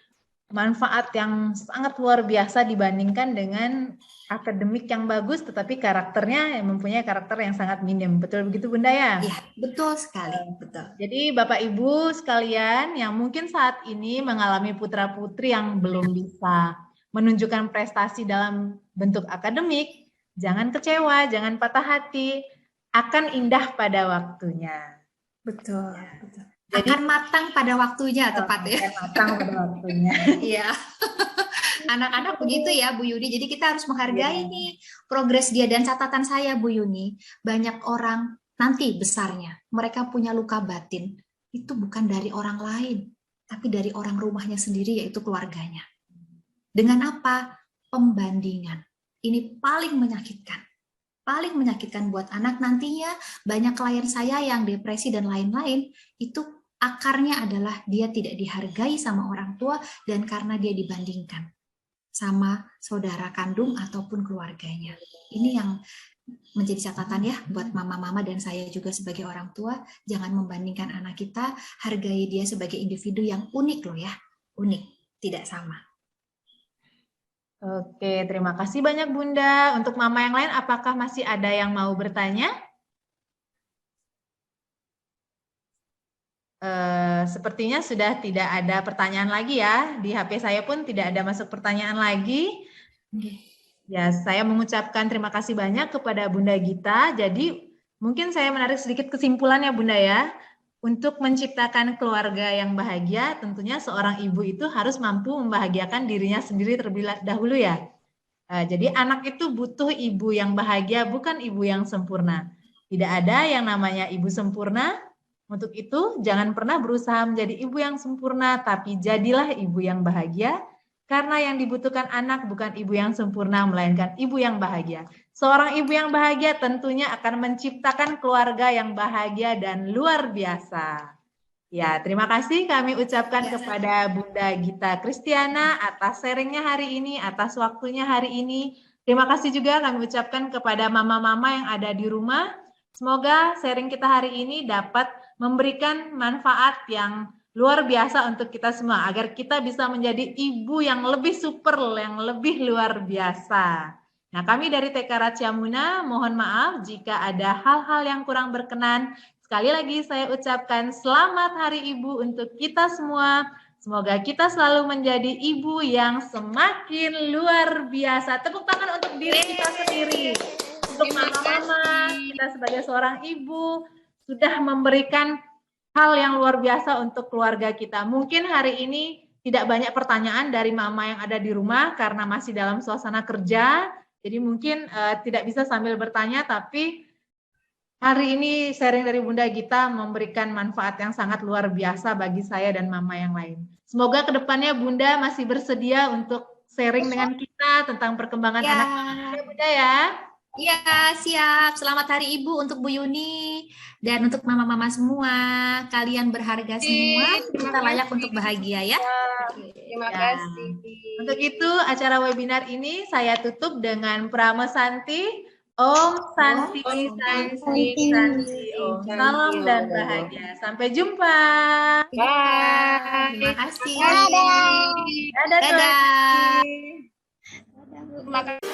manfaat yang sangat luar biasa dibandingkan dengan akademik yang bagus tetapi karakternya yang mempunyai karakter yang sangat minim. Betul begitu Bunda ya? Iya, betul sekali, betul. Jadi Bapak Ibu sekalian yang mungkin saat ini mengalami putra-putri yang belum bisa menunjukkan prestasi dalam bentuk akademik, jangan kecewa, jangan patah hati, akan indah pada waktunya. Betul, ya. Betul. Jadi, akan matang pada waktunya tepat ya. Matang pada waktunya. Iya. Anak-anak begitu ya Bu Yuni. Jadi kita harus menghargai nih progres dia dan catatan saya Bu Yuni. Banyak orang nanti besarnya mereka punya luka batin itu bukan dari orang lain, tapi dari orang rumahnya sendiri yaitu keluarganya. Dengan apa? Pembandingan. Ini paling menyakitkan. Paling menyakitkan buat anak nantinya. Banyak klien saya yang depresi dan lain-lain itu akarnya adalah dia tidak dihargai sama orang tua dan karena dia dibandingkan sama saudara kandung ataupun keluarganya. Ini yang menjadi catatan ya buat mama-mama dan saya juga sebagai orang tua. Jangan membandingkan anak kita, hargai dia sebagai individu yang unik loh ya. Unik, tidak sama. Oke, terima kasih banyak Bunda. Untuk mama yang lain, apakah masih ada yang mau bertanya? Sepertinya sudah tidak ada pertanyaan lagi ya. Di HP saya pun tidak ada masuk pertanyaan lagi. Ya, saya mengucapkan terima kasih banyak kepada Bunda Gita. Jadi mungkin saya menarik sedikit kesimpulan ya Bunda ya. Untuk menciptakan keluarga yang bahagia, tentunya seorang ibu itu harus mampu membahagiakan dirinya sendiri terlebih dahulu ya. Jadi anak itu butuh ibu yang bahagia, bukan ibu yang sempurna. Tidak ada yang namanya ibu sempurna. Untuk itu, jangan pernah berusaha menjadi ibu yang sempurna, tapi jadilah ibu yang bahagia, Karena yang dibutuhkan anak bukan ibu yang sempurna, melainkan ibu yang bahagia. Seorang ibu yang bahagia tentunya akan menciptakan keluarga yang bahagia dan luar biasa. Ya, terima kasih kami ucapkan kepada Bunda Gita Kristiana atas sharingnya hari ini, atas waktunya hari ini. Terima kasih juga kami ucapkan kepada mama-mama yang ada di rumah. Semoga sharing kita hari ini dapat memberikan manfaat yang luar biasa untuk kita semua, agar kita bisa menjadi ibu yang lebih super, yang lebih luar biasa. Nah, kami dari TK Ratchamuna mohon maaf jika ada hal-hal yang kurang berkenan. Sekali lagi saya ucapkan selamat Hari Ibu untuk kita semua. Semoga kita selalu menjadi ibu yang semakin luar biasa. Tepuk tangan untuk diri kita sendiri. Untuk mama-mama, kita sebagai seorang ibu sudah memberikan hal yang luar biasa untuk keluarga kita. Mungkin hari ini tidak banyak pertanyaan dari mama yang ada di rumah karena masih dalam suasana kerja. Jadi mungkin tidak bisa sambil bertanya, tapi hari ini sharing dari Bunda Gita memberikan manfaat yang sangat luar biasa bagi saya dan mama yang lain. Semoga kedepannya Bunda masih bersedia untuk sharing dengan kita tentang perkembangan anak. Ya Bunda ya. Iya, siap. Selamat Hari Ibu untuk Bu Yuni dan untuk mama-mama semua. Kalian berharga semua. Kita layak untuk bahagia ya. Terima kasih. Untuk itu acara webinar ini saya tutup dengan Prama Santi. Om Santi, Santi, Santi, Om. Salam dan bahagia. Sampai jumpa. Bye. Terima kasih. Dadah. Dadah. Terima kasih.